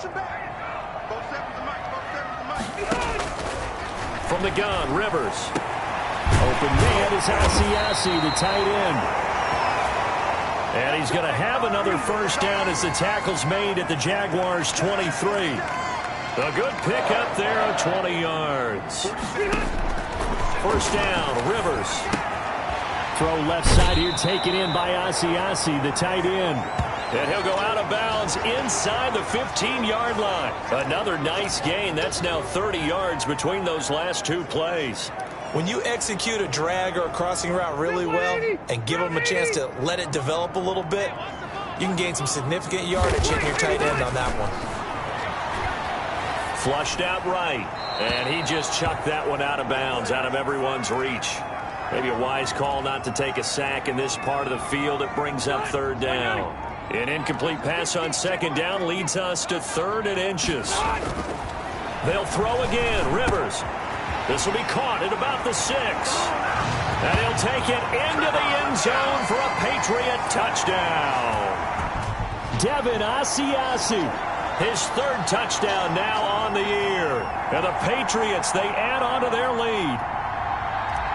From the gun, Rivers. Open man is Asiasi, the tight end. And he's going to have another first down as the tackle's made at the Jaguars' 23. A good pickup there of 20 yards. First down, Rivers. Throw left side here, taken in by Asiasi, the tight end. And he'll go out of bounds inside the 15-yard line. Another nice gain. That's now 30 yards between those last two plays. When you execute a drag or a crossing route really well and give them a chance to let it develop a little bit, you can gain some significant yardage in your tight end on that one. Flushed out right. And he just chucked that one out of bounds, out of everyone's reach. Maybe a wise call not to take a sack in this part of the field. It brings up third down. An incomplete pass on second down leads us to 3rd and inches. They'll throw again. Rivers. This will be caught at about the 6. And he'll take it into the end zone for a Patriot touchdown. Devin Asiasi. His 3rd touchdown now on the year. And the Patriots, they add on to their lead.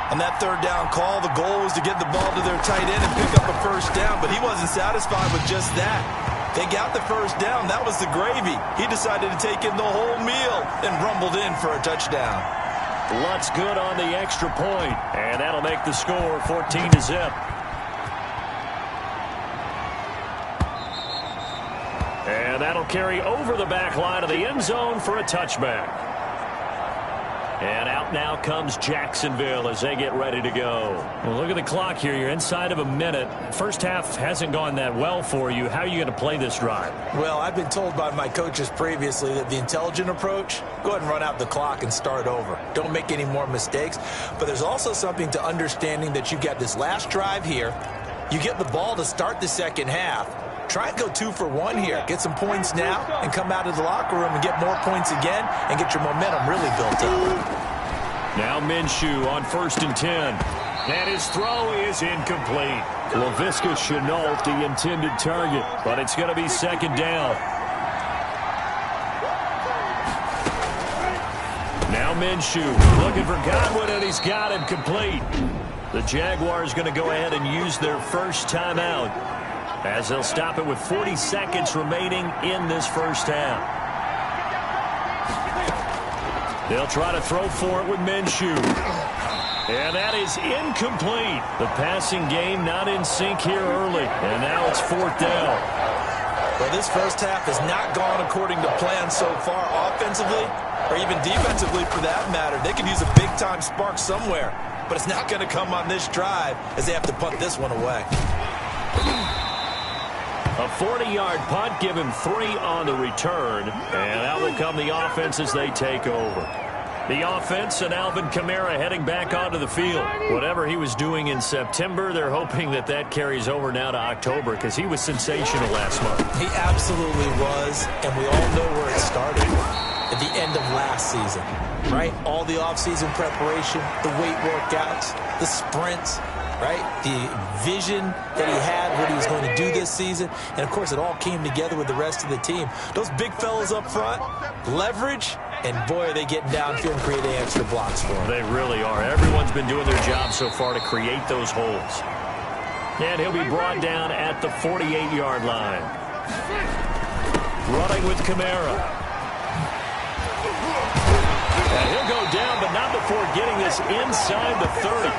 On that 3rd down call, the goal was to get the ball to their tight end and pick up a first down, but he wasn't satisfied with just that. They got the first down. That was the gravy. He decided to take in the whole meal and rumbled in for a touchdown. Lutz good on the extra point, and that'll make the score 14-0. And that'll carry over the back line of the end zone for a touchback. And out now comes Jacksonville as they get ready to go. Well, look at the clock here. You're inside of a minute. First half hasn't gone that well for you. How are you going to play this drive? Well, I've been told by my coaches previously that the intelligent approach, go ahead and run out the clock and start over. Don't make any more mistakes. But there's also something to understanding that you got this last drive here. You get the ball to start the second half. Try and go 2 for 1 here. Get some points now and come out of the locker room and get more points again and get your momentum really built up. Now Minshew on 1st and 10. And his throw is incomplete. Laviska Shenault, the intended target, but it's going to be 2nd down. Now Minshew looking for Godwin, and he's got him complete. The Jaguars going to go ahead and use their first timeout, as they'll stop it with 40 seconds remaining in this first half. They'll try to throw for it with Minshew. And that is incomplete. The passing game not in sync here early. And now it's 4th down. Well, this first half has not gone according to plan so far offensively, or even defensively for that matter. They could use a big-time spark somewhere, but it's not going to come on this drive as they have to punt this one away. A 40-yard punt, give him 3 on the return, and that will come the offense as they take over. The offense and Alvin Kamara heading back onto the field. Whatever he was doing in September, they're hoping that that carries over now to October, because he was sensational last month. He absolutely was, and we all know where it started. At the end of last season, right? All the offseason preparation, the weight workouts, the sprints, right? The vision that he had, what he was going to do this season. And, of course, it all came together with the rest of the team. Those big fellas up front, leverage, and, boy, are they getting downfield and creating extra blocks for him. They really are. Everyone's been doing their job so far to create those holes. And he'll be brought down at the 48-yard line. Running with Kamara. And he'll go down, but not before getting this inside the 30.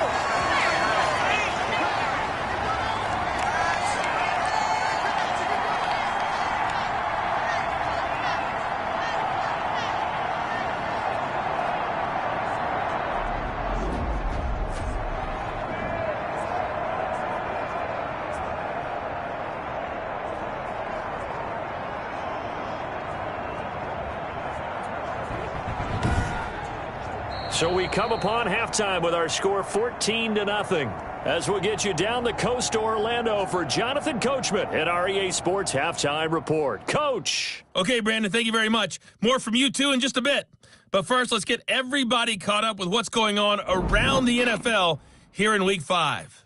So we come upon halftime with our score 14-0. As we'll get you down the coast to Orlando for Jonathan Coachman at our EA Sports Halftime Report. Coach. Okay, Brandon, thank you very much. More from you two in just a bit. But first, let's get everybody caught up with what's going on around the NFL here in Week 5.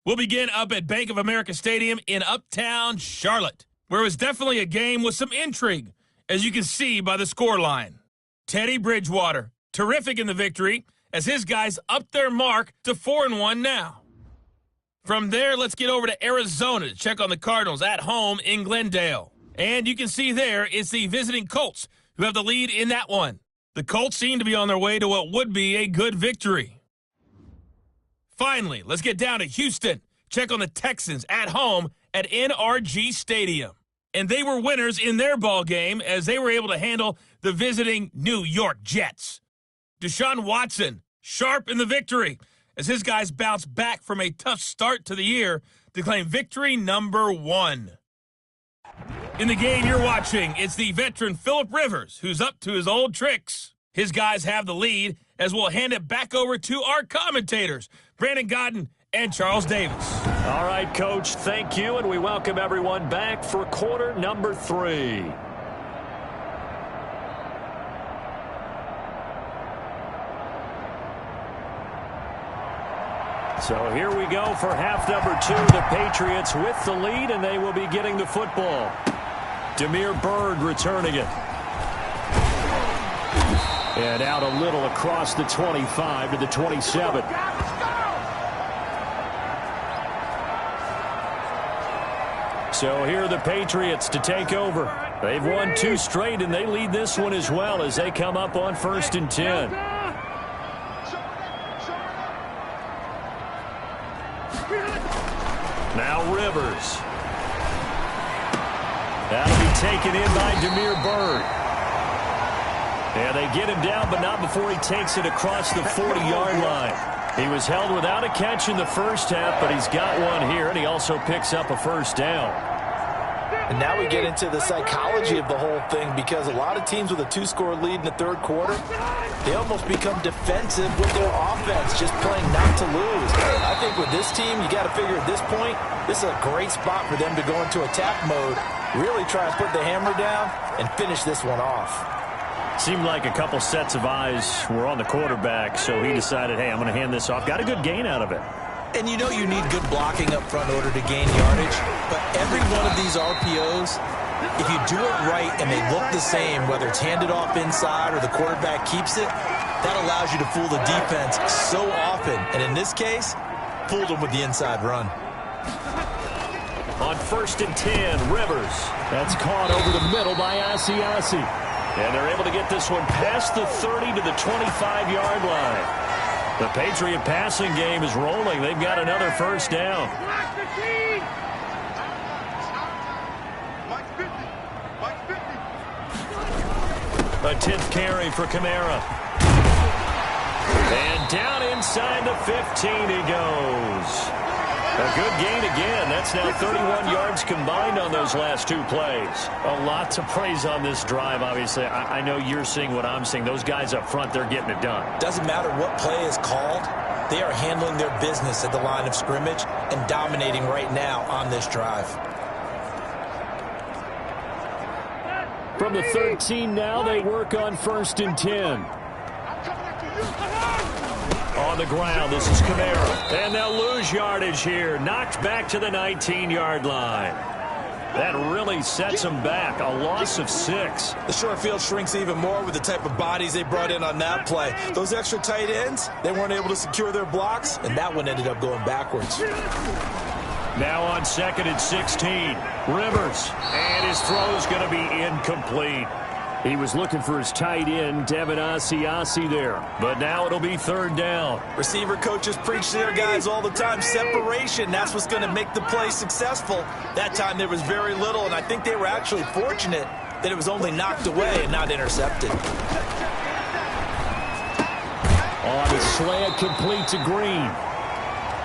We'll begin up at Bank of America Stadium in Uptown Charlotte, where it was definitely a game with some intrigue, as you can see by the scoreline. Teddy Bridgewater, terrific in the victory, as his guys upped their mark to 4-1 now. From there, let's get over to Arizona to check on the Cardinals at home in Glendale. And you can see there, it's the visiting Colts who have the lead in that one. The Colts seem to be on their way to what would be a good victory. Finally, let's get down to Houston. Check on the Texans at home at NRG Stadium. And they were winners in their ball game as they were able to handle the visiting New York Jets. Deshaun Watson, sharp in the victory as his guys bounce back from a tough start to the year to claim victory number 1. In the game you're watching, it's the veteran Phillip Rivers who's up to his old tricks. His guys have the lead as we'll hand it back over to our commentators, Brandon Godden and Charles Davis. All right, Coach, thank you, and we welcome everyone back for quarter number 3. So here we go for half number 2. The Patriots with the lead, and they will be getting the football. Damiere Byrd returning it. And out a little across the 25 to the 27. So here are the Patriots to take over. They've won 2 straight, and they lead this one as well as they come up on 1st and 10. Now Rivers. That'll be taken in by Damiere Byrd. And they get him down, but not before he takes it across the 40-yard line. He was held without a catch in the first half, but he's got one here, and he also picks up a first down. And now we get into the psychology of the whole thing, because a lot of teams with a 2-score lead in the third quarter, they almost become defensive with their offense, just playing not to lose. I think with this team, you got to figure at this point, this is a great spot for them to go into attack mode, really try to put the hammer down and finish this one off. Seemed like a couple sets of eyes were on the quarterback, so he decided, hey, I'm going to hand this off. Got a good gain out of it. And you know you need good blocking up front in order to gain yardage, but every one of these RPOs, if you do it right and they look the same, whether it's handed off inside or the quarterback keeps it, that allows you to fool the defense so often. And in this case, fooled them with the inside run. On 1st and 10, Rivers. That's caught over the middle by Asiasi. And they're able to get this one past the 30 to the 25-yard line. The Patriot passing game is rolling. They've got another first down. A 10th carry for Kamara. And down inside the 15 he goes. A good gain again. That's now 31 yards combined on those last 2 plays. A lot to praise on this drive, obviously. I know you're seeing what I'm seeing. Those guys up front, they're getting it done. Doesn't matter what play is called. They are handling their business at the line of scrimmage and dominating right now on this drive. From the 13 now, they work on 1st and 10. On the ground, this is Kamara. And they'll lose yardage here. Knocked back to the 19-yard line. That really sets them back. A loss of 6. The short field shrinks even more with the type of bodies they brought in on that play. Those extra tight ends, they weren't able to secure their blocks, and that one ended up going backwards. Now on 2nd and 16. Rivers. And his throw's going to be incomplete. He was looking for his tight end, Devin Asiasi there. But now it'll be 3rd down. Receiver coaches preach to their guys all the time. Separation, that's what's going to make the play successful. That time there was very little, and I think they were actually fortunate that it was only knocked away and not intercepted. On the slant, complete to Green.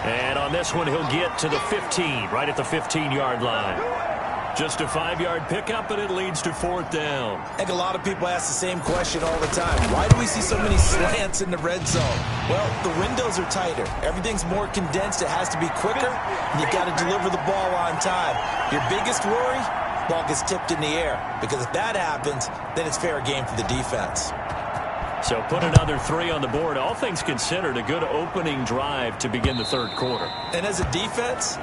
And on this one, he'll get to the 15, right at the 15-yard line. Just a 5-yard pickup, and it leads to 4th down. I think a lot of people ask the same question all the time. Why do we see so many slants in the red zone? Well, the windows are tighter. Everything's more condensed. It has to be quicker, and you've got to deliver the ball on time. Your biggest worry? Ball gets tipped in the air, because if that happens, then it's fair game for the defense. So put another 3 on the board. All things considered, a good opening drive to begin the third quarter. And as a defense,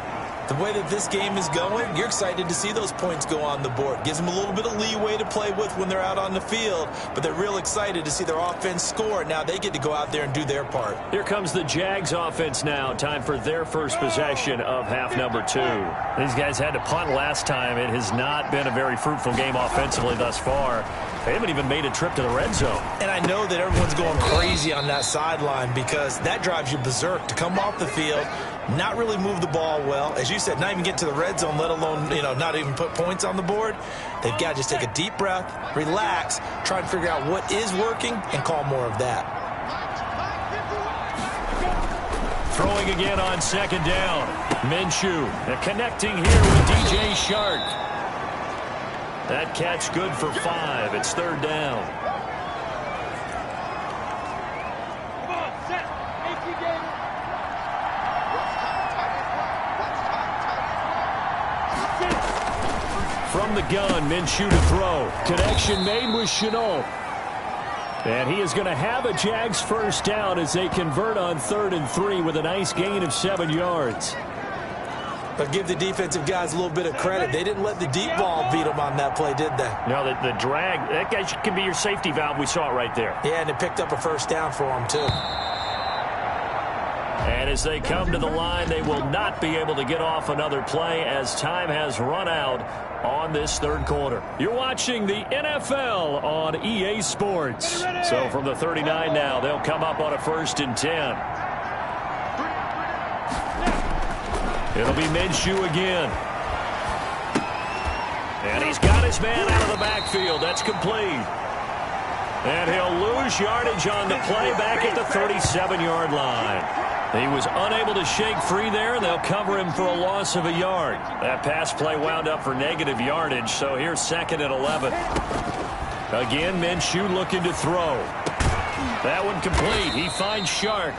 The way that this game is going, you're excited to see those points go on the board. Gives them a little bit of leeway to play with when they're out on the field, but they're real excited to see their offense score. Now they get to go out there and do their part. Here comes the Jags offense now. Time for their first possession of half number 2. These guys had to punt last time. It has not been a very fruitful game offensively thus far. They haven't even made a trip to the red zone. And I know that everyone's going crazy on that sideline because that drives you berserk to come off the field, not really move the ball well. As you said, not even get to the red zone, let alone, not even put points on the board. They've got to just take a deep breath, relax, try and figure out what is working, and call more of that. Throwing again on second down. Minshew connecting here with DJ Shark. That catch good for 5. It's third down. Come on, set. Make you get it. From the gun, Minshew to throw. Connection made with Shenault. And he is going to have a Jags first down as they convert on 3rd and 3 with a nice gain of 7 yards. But give the defensive guys a little bit of credit. They didn't let the deep ball beat them on that play, did they? No, the drag, that guy can be your safety valve. We saw it right there. Yeah, and it picked up a first down for them, too. And as they come to the line, they will not be able to get off another play as time has run out on this third quarter. You're watching the NFL on EA Sports. So from the 39 now, they'll come up on a 1st and 10. It'll be Minshew again. And he's got his man out of the backfield. That's complete. And he'll lose yardage on the play back at the 37-yard line. He was unable to shake free there, and they'll cover him for a loss of a yard. That pass play wound up for negative yardage, so here's 2nd and 11. Again, Minshew looking to throw. That one complete. He finds Shark.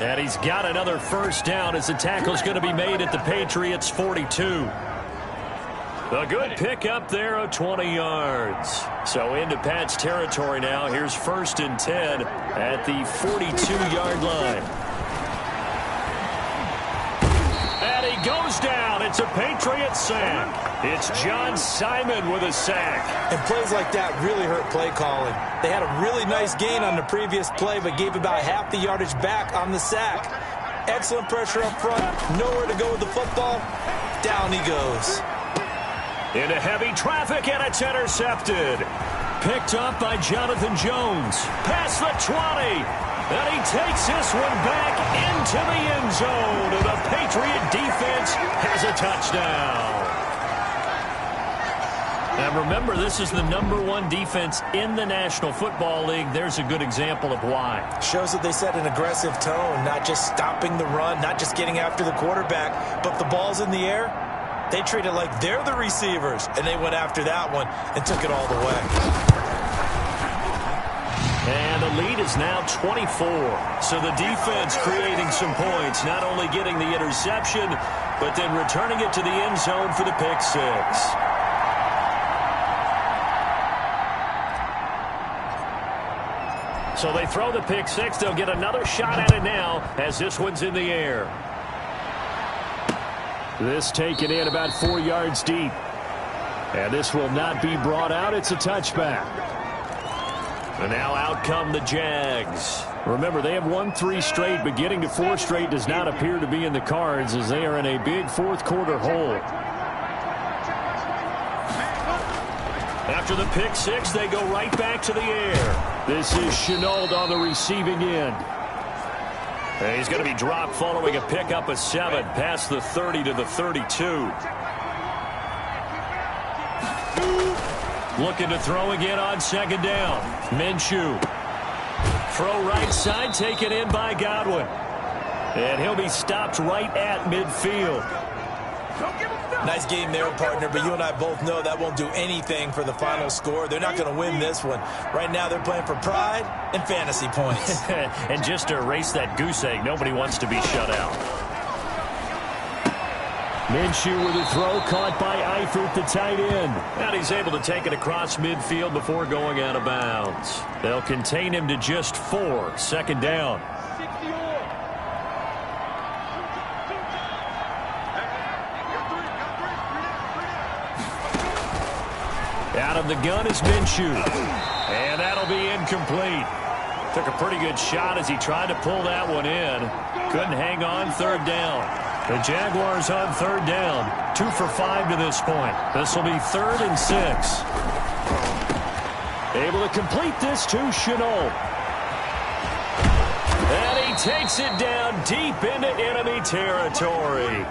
And he's got another first down as the tackle's going to be made at the Patriots' 42. A good pickup there of 20 yards. So into Pat's territory now. Here's 1st and 10 at the 42-yard line. And he goes down. It's a Patriots sack. It's John Simon with a sack. And plays like that really hurt play calling. They had a really nice gain on the previous play, but gave about half the yardage back on the sack. Excellent pressure up front. Nowhere to go with the football. Down he goes. Into heavy traffic, and it's intercepted. Picked up by Jonathan Jones. Past the 20. And he takes this one back into the end zone. And the Patriot defense has a touchdown. And remember, this is the #1 defense in the National Football League. There's a good example of why. Shows that they set an aggressive tone, not just stopping the run, not just getting after the quarterback, but if the ball's in the air, they treat it like they're the receivers, and they went after that one and took it all the way. And the lead is now 24. So the defense creating some points, not only getting the interception, but then returning it to the end zone for the pick six. So they throw the pick six. They'll get another shot at it now as this one's in the air. This taken in about 4 yards deep. And this will not be brought out. It's a touchback. And now out come the Jags. Remember, they have won 3 straight, but getting to 4 straight does not appear to be in the cards as they are in a big fourth quarter hole. After the pick six, they go right back to the air. This is Shenault on the receiving end. And he's going to be dropped following a pickup of 7 past the 30 to the 32. Looking to throw again on second down. Minshew. Throw right side, taken in by Godwin. And he'll be stopped right at midfield. Nice game there, partner, but you and I both know that won't do anything for the final score. They're not going to win this one. Right now they're playing for pride and fantasy points. And just to erase that goose egg, nobody wants to be shut out. Minshew with a throw caught by Eifert, the tight end. And he's able to take it across midfield before going out of bounds. They'll contain him to just 4. Second down. Out of the gun is Minshew. And that'll be incomplete. Took a pretty good shot as he tried to pull that one in. Couldn't hang on, third down. The Jaguars on third down. 2 for 5 to this point. This will be 3rd and 6. Able to complete this to Shenault. And he takes it down deep into enemy territory.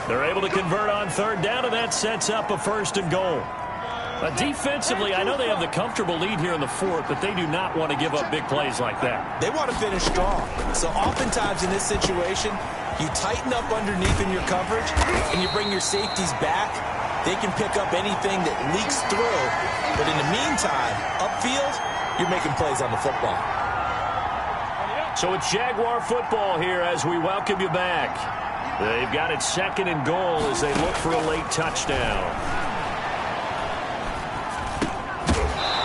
They're able to convert on third down, and that sets up a 1st and goal. Defensively, I know they have the comfortable lead here in the 4th, but they do not want to give up big plays like that. They want to finish strong. So oftentimes in this situation, you tighten up underneath in your coverage, and you bring your safeties back. They can pick up anything that leaks through. But in the meantime, upfield, you're making plays on the football. So it's Jaguar football here as we welcome you back. They've got it 2nd and goal as they look for a late touchdown.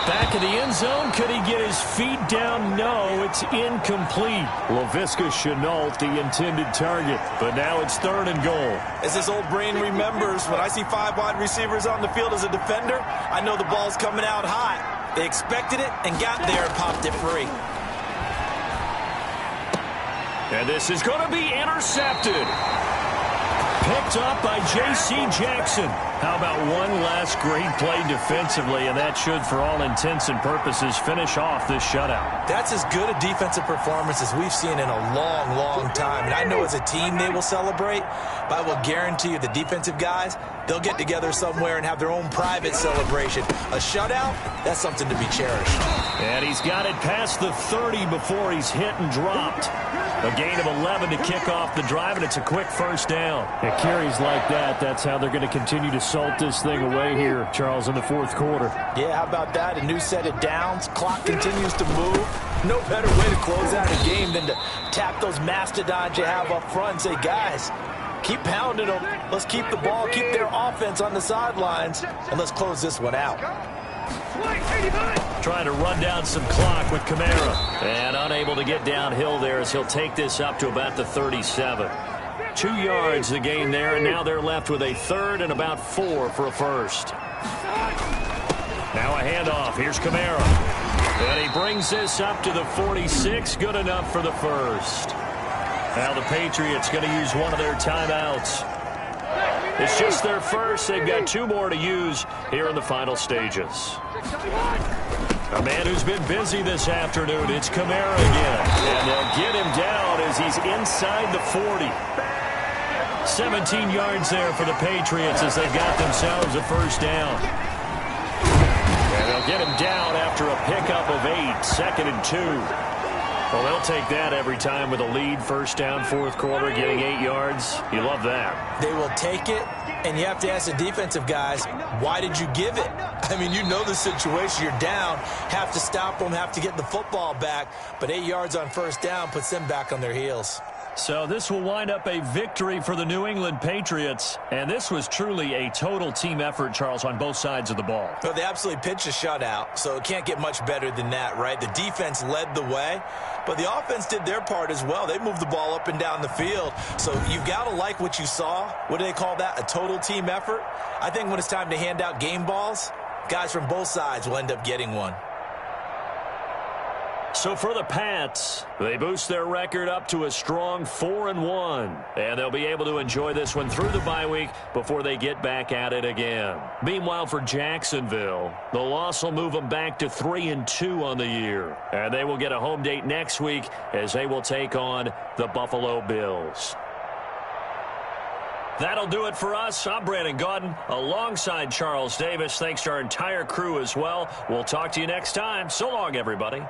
Back in the end zone. Could he get his feet down? No, it's incomplete. Laviska Shenault, the intended target. But now it's 3rd and goal. As this old brain remembers, when I see 5 wide receivers on the field as a defender, I know the ball's coming out hot. They expected it and got there and popped it free. And this is going to be intercepted. Picked up by J.C. Jackson. How about one last great play defensively, and that should, for all intents and purposes, finish off this shutout. That's as good a defensive performance as we've seen in a long, long time. And I know as a team they will celebrate, but I will guarantee you the defensive guys, they'll get together somewhere and have their own private celebration. A shutout, that's something to be cherished. And he's got it past the 30 before he's hit and dropped. A gain of 11 to kick off the drive, and it's a quick 1st down. It carries like that. That's how they're going to continue to salt this thing away here, Charles, in the 4th quarter. Yeah, how about that? A new set of downs. Clock continues to move. No better way to close out a game than to tap those mastodons you have up front and say, guys, keep pounding them. Let's keep the ball, keep their offense on the sidelines, and let's close this one out. Trying to run down some clock with Kamara. And unable to get downhill there as he'll take this up to about the 37. 2 yards the gain there, and now they're left with a 3rd and about 4 for a 1st. Now a handoff. Here's Kamara. And he brings this up to the 46. Good enough for the 1st. Now the Patriots going to use one of their timeouts. It's just their 1st. They've got 2 more to use here in the final stages. A man who's been busy this afternoon. It's Kamara again. And they'll get him down as he's inside the 40. 17 yards there for the Patriots as they've got themselves a 1st down. And they'll get him down after a pickup of 8. 2nd and 2. Well, they'll take that every time with a lead. 1st down, 4th quarter, getting 8 yards. You love that. They will take it, and you have to ask the defensive guys, why did you give it? I mean, you know the situation. You're down, have to stop them, have to get the football back. But 8 yards on 1st down puts them back on their heels. So this will wind up a victory for the New England Patriots. And this was truly a total team effort, Charles, on both sides of the ball. Well, they absolutely pitched a shutout, so it can't get much better than that, right? The defense led the way, but the offense did their part as well. They moved the ball up and down the field. So you've got to like what you saw. What do they call that? A total team effort? I think when it's time to hand out game balls, guys from both sides will end up getting one. So for the Pats, they boost their record up to a strong 4-1. And they'll be able to enjoy this one through the bye week before they get back at it again. Meanwhile, for Jacksonville, the loss will move them back to 3-2 on the year. And they will get a home date next week as they will take on the Buffalo Bills. That'll do it for us. I'm Brandon Gaudin alongside Charles Davis. Thanks to our entire crew as well. We'll talk to you next time. So long, everybody.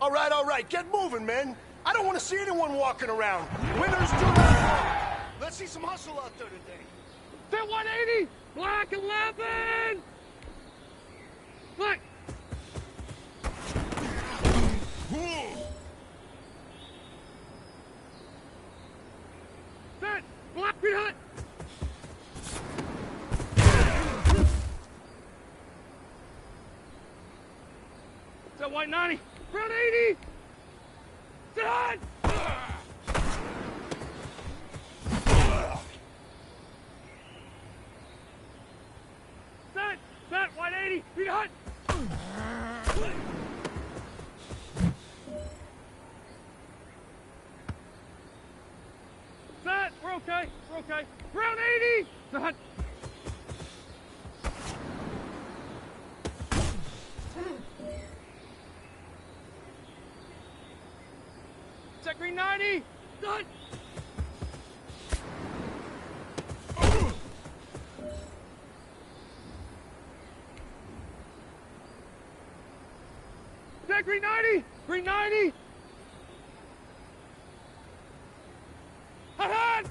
All right. Get moving, man. I don't want to see anyone walking around. Winners do not. Let's see some hustle out there today. Set 180! Black 11! Black! Set! Black beat hut! Set white 90! Brown 80! Set hut! Set 180! Beat hut! Set! We're okay. Brown 80! Set! Set green 90! Set! Set green 90! Green 90! Hot!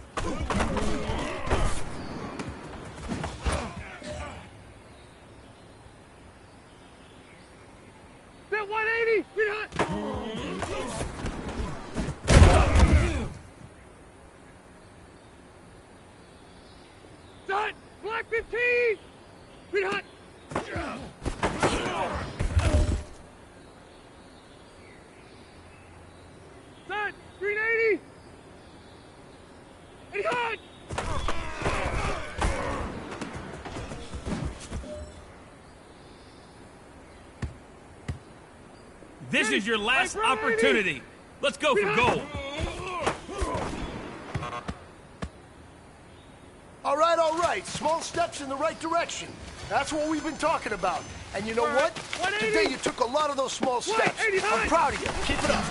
Set 180! Green hot! Set! Black 15! Green hot! Set! Green 80! 80 hot! This is your last opportunity. Let's go for gold. All right. Small steps in the right direction. That's what we've been talking about. And you know what? 180. Today you took a lot of those small steps. 180 high. I'm proud of you. Keep it up.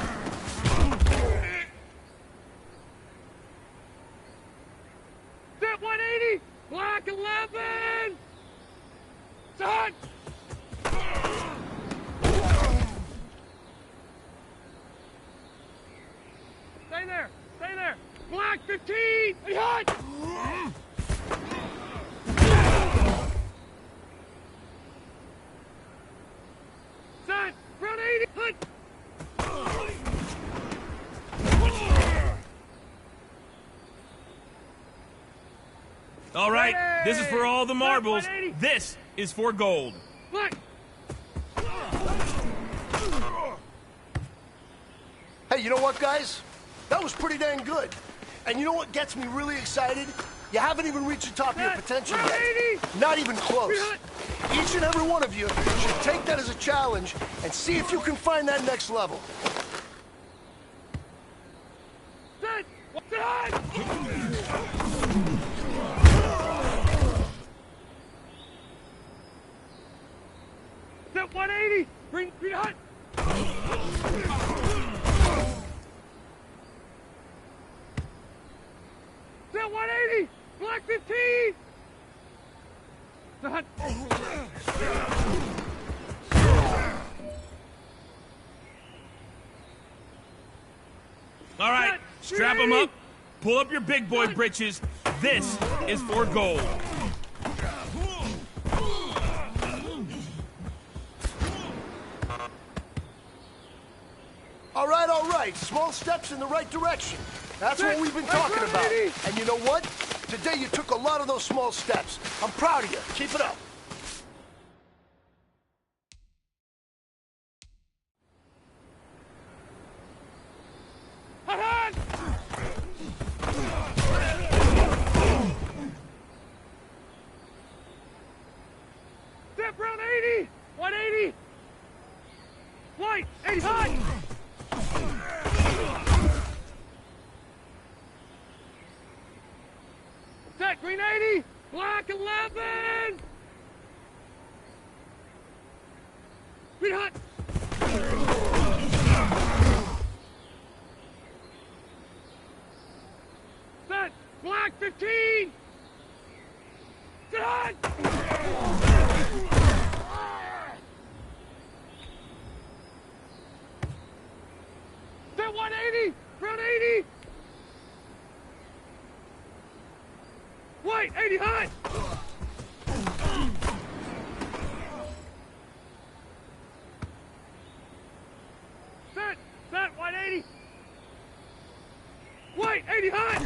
Set 180! Black 11! Set! Stay there! Black 15! Hey, hot! Set! Brown 80! Hot! All right, this is for all the marbles. This is for gold. Black! Hey, you know what, guys? That was pretty dang good. And you know what gets me really excited? You haven't even reached the top of your potential yet. Not even close. Each and every one of you should take that as a challenge and see if you can find that next level. Set! Set! Set 180! Green hut! Set 180! Black 15! Set! All right, strap them up. Pull up your big boy britches. This is for gold. All right. Small steps in the right direction. That's what we've been talking about. And you know what? Today you took a lot of those small steps. I'm proud of you. Keep it up. Hot! Set Brown 80! 180! White! 80 hot! Set green 80! Black 11! Green hot! Set black 15! Set hot! 80 hot!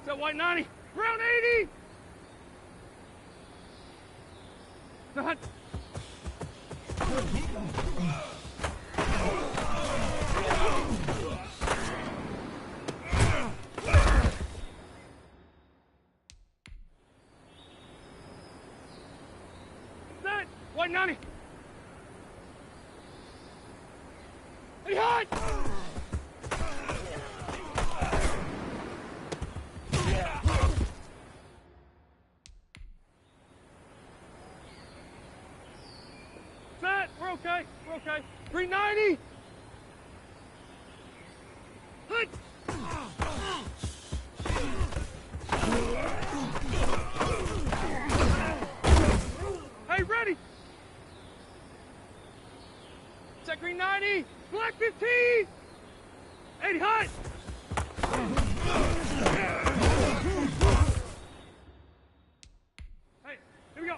Set white 90. Brown 80! Not. Set white 90. Hey, hot! Set, we're okay, we're okay. 390! Hut! Hey, ready! Set green 90! Black 15! 80 hot! Hey, here we go.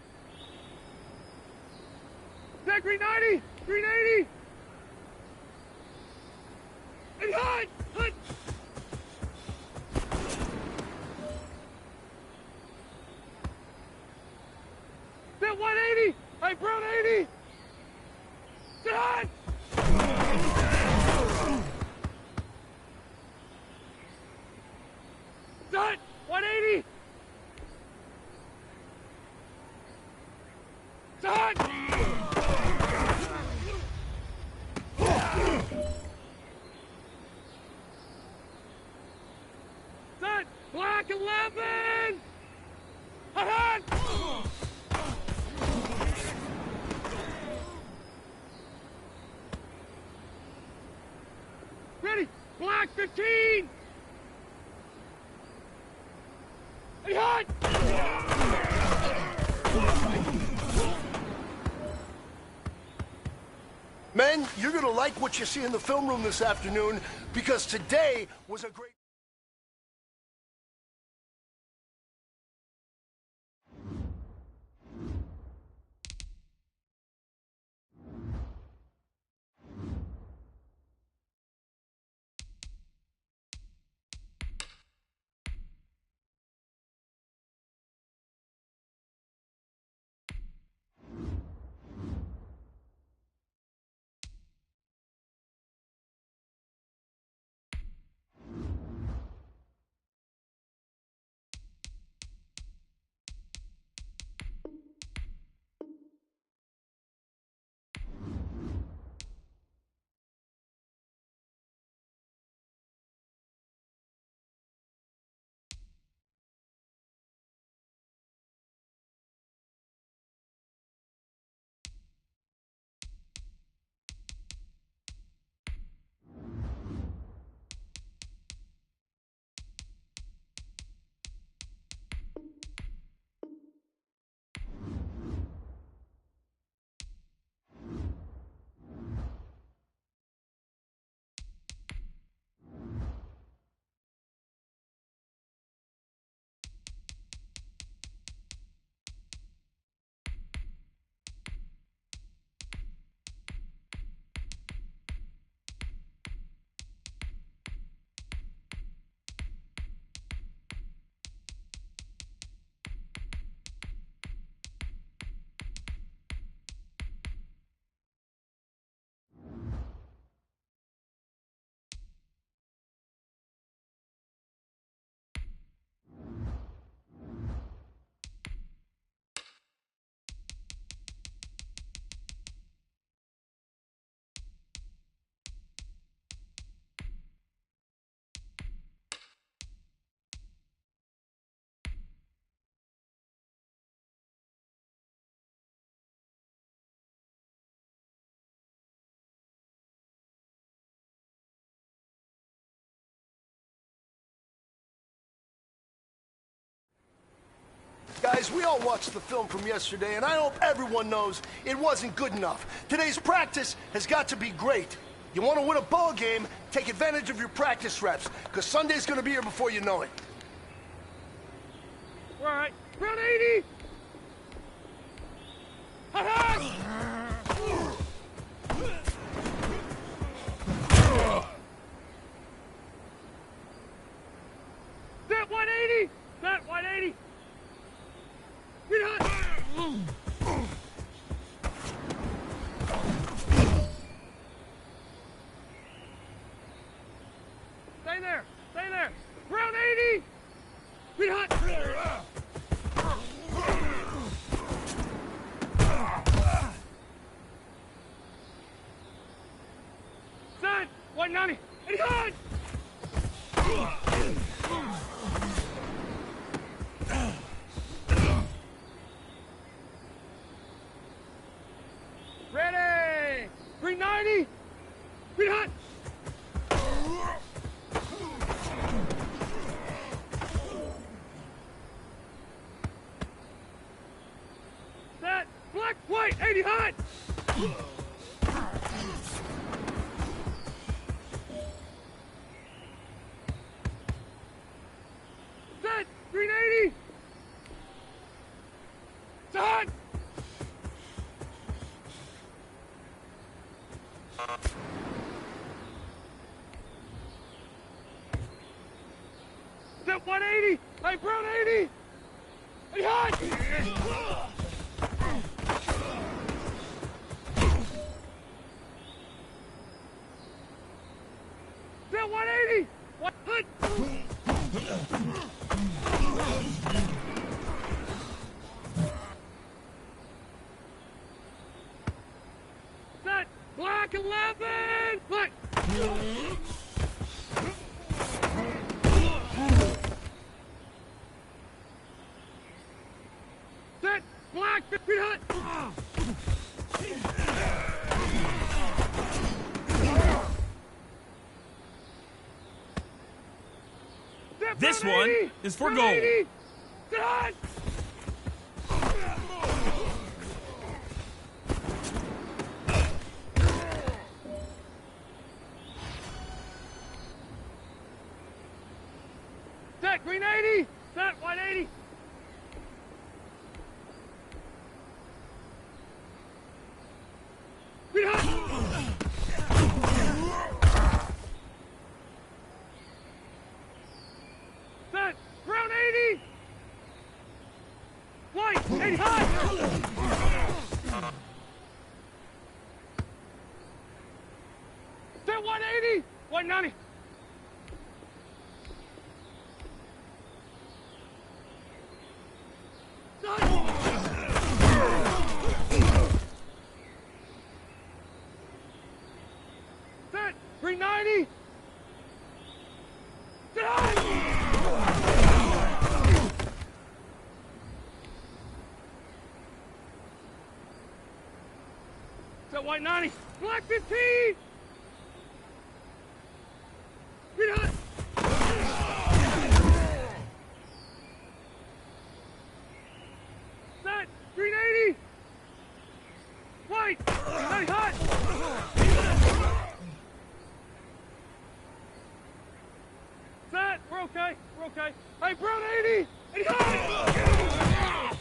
Set green 90! Green 80! 80 hot! Hot! Set 180! Hey, brown 80! Set hot! Set 180! Set hot! Set black 11! Hot! Ready? Black 15! Hey, hot! Men, you're going to like what you see in the film room this afternoon because today was a great... Guys, we all watched the film from yesterday, and I hope everyone knows it wasn't good enough. Today's practice has got to be great. You want to win a ball game, take advantage of your practice reps, because Sunday's going to be here before you know it. We're all right. Round 80! Hot, hot! 180. Get hot. Stay there. Stay there. Ground 80. Get hot. Set. 190. Get hot. Ready. 390. Get hot. Set. Black, white, 80 hot. Set. 380. It's hot. Set 180. Hey, brown 80. Hey, hot. Set 180. What? Hot. Set. Black 11. Black. Set. Black. Get hot. Set This brown one 80. is for Brown goal. 80. Get hot. Set green 80. Set 180. Green hot. Set brown 80. White 80 hot. Set 180. 190. Set 390. Set high. Set white 90. Black 15. Get hot. Set 380. White. Very hot. Set. We're okay. We're okay. Hey, brown 80. 80 hot.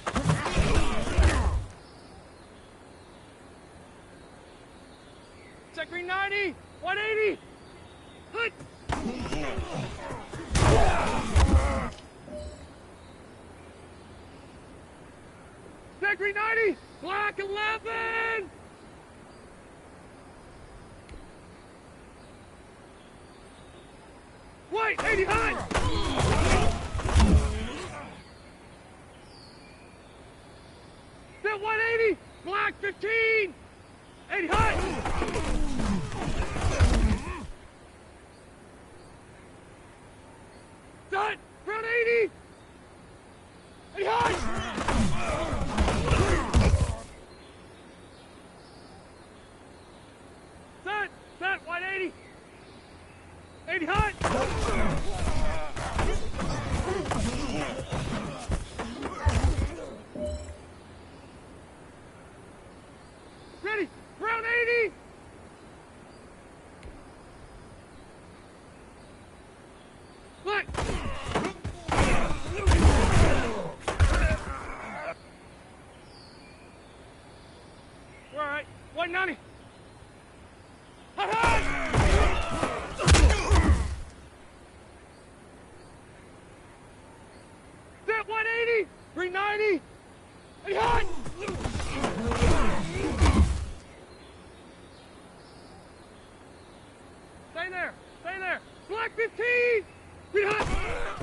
Set green 90. 180. Hut. Set green 90. Black 11. White 80 hot. Set 180. Black 15. 80 hot. Set. Brown 80. 80 hot. Set. Set 180. 80 hot. Ready. Brown 80. Black. All right. 190. Hot, hot. Set 180. 390. Ready, hot. Stay there. Stay there. Black 15. Ready, hot.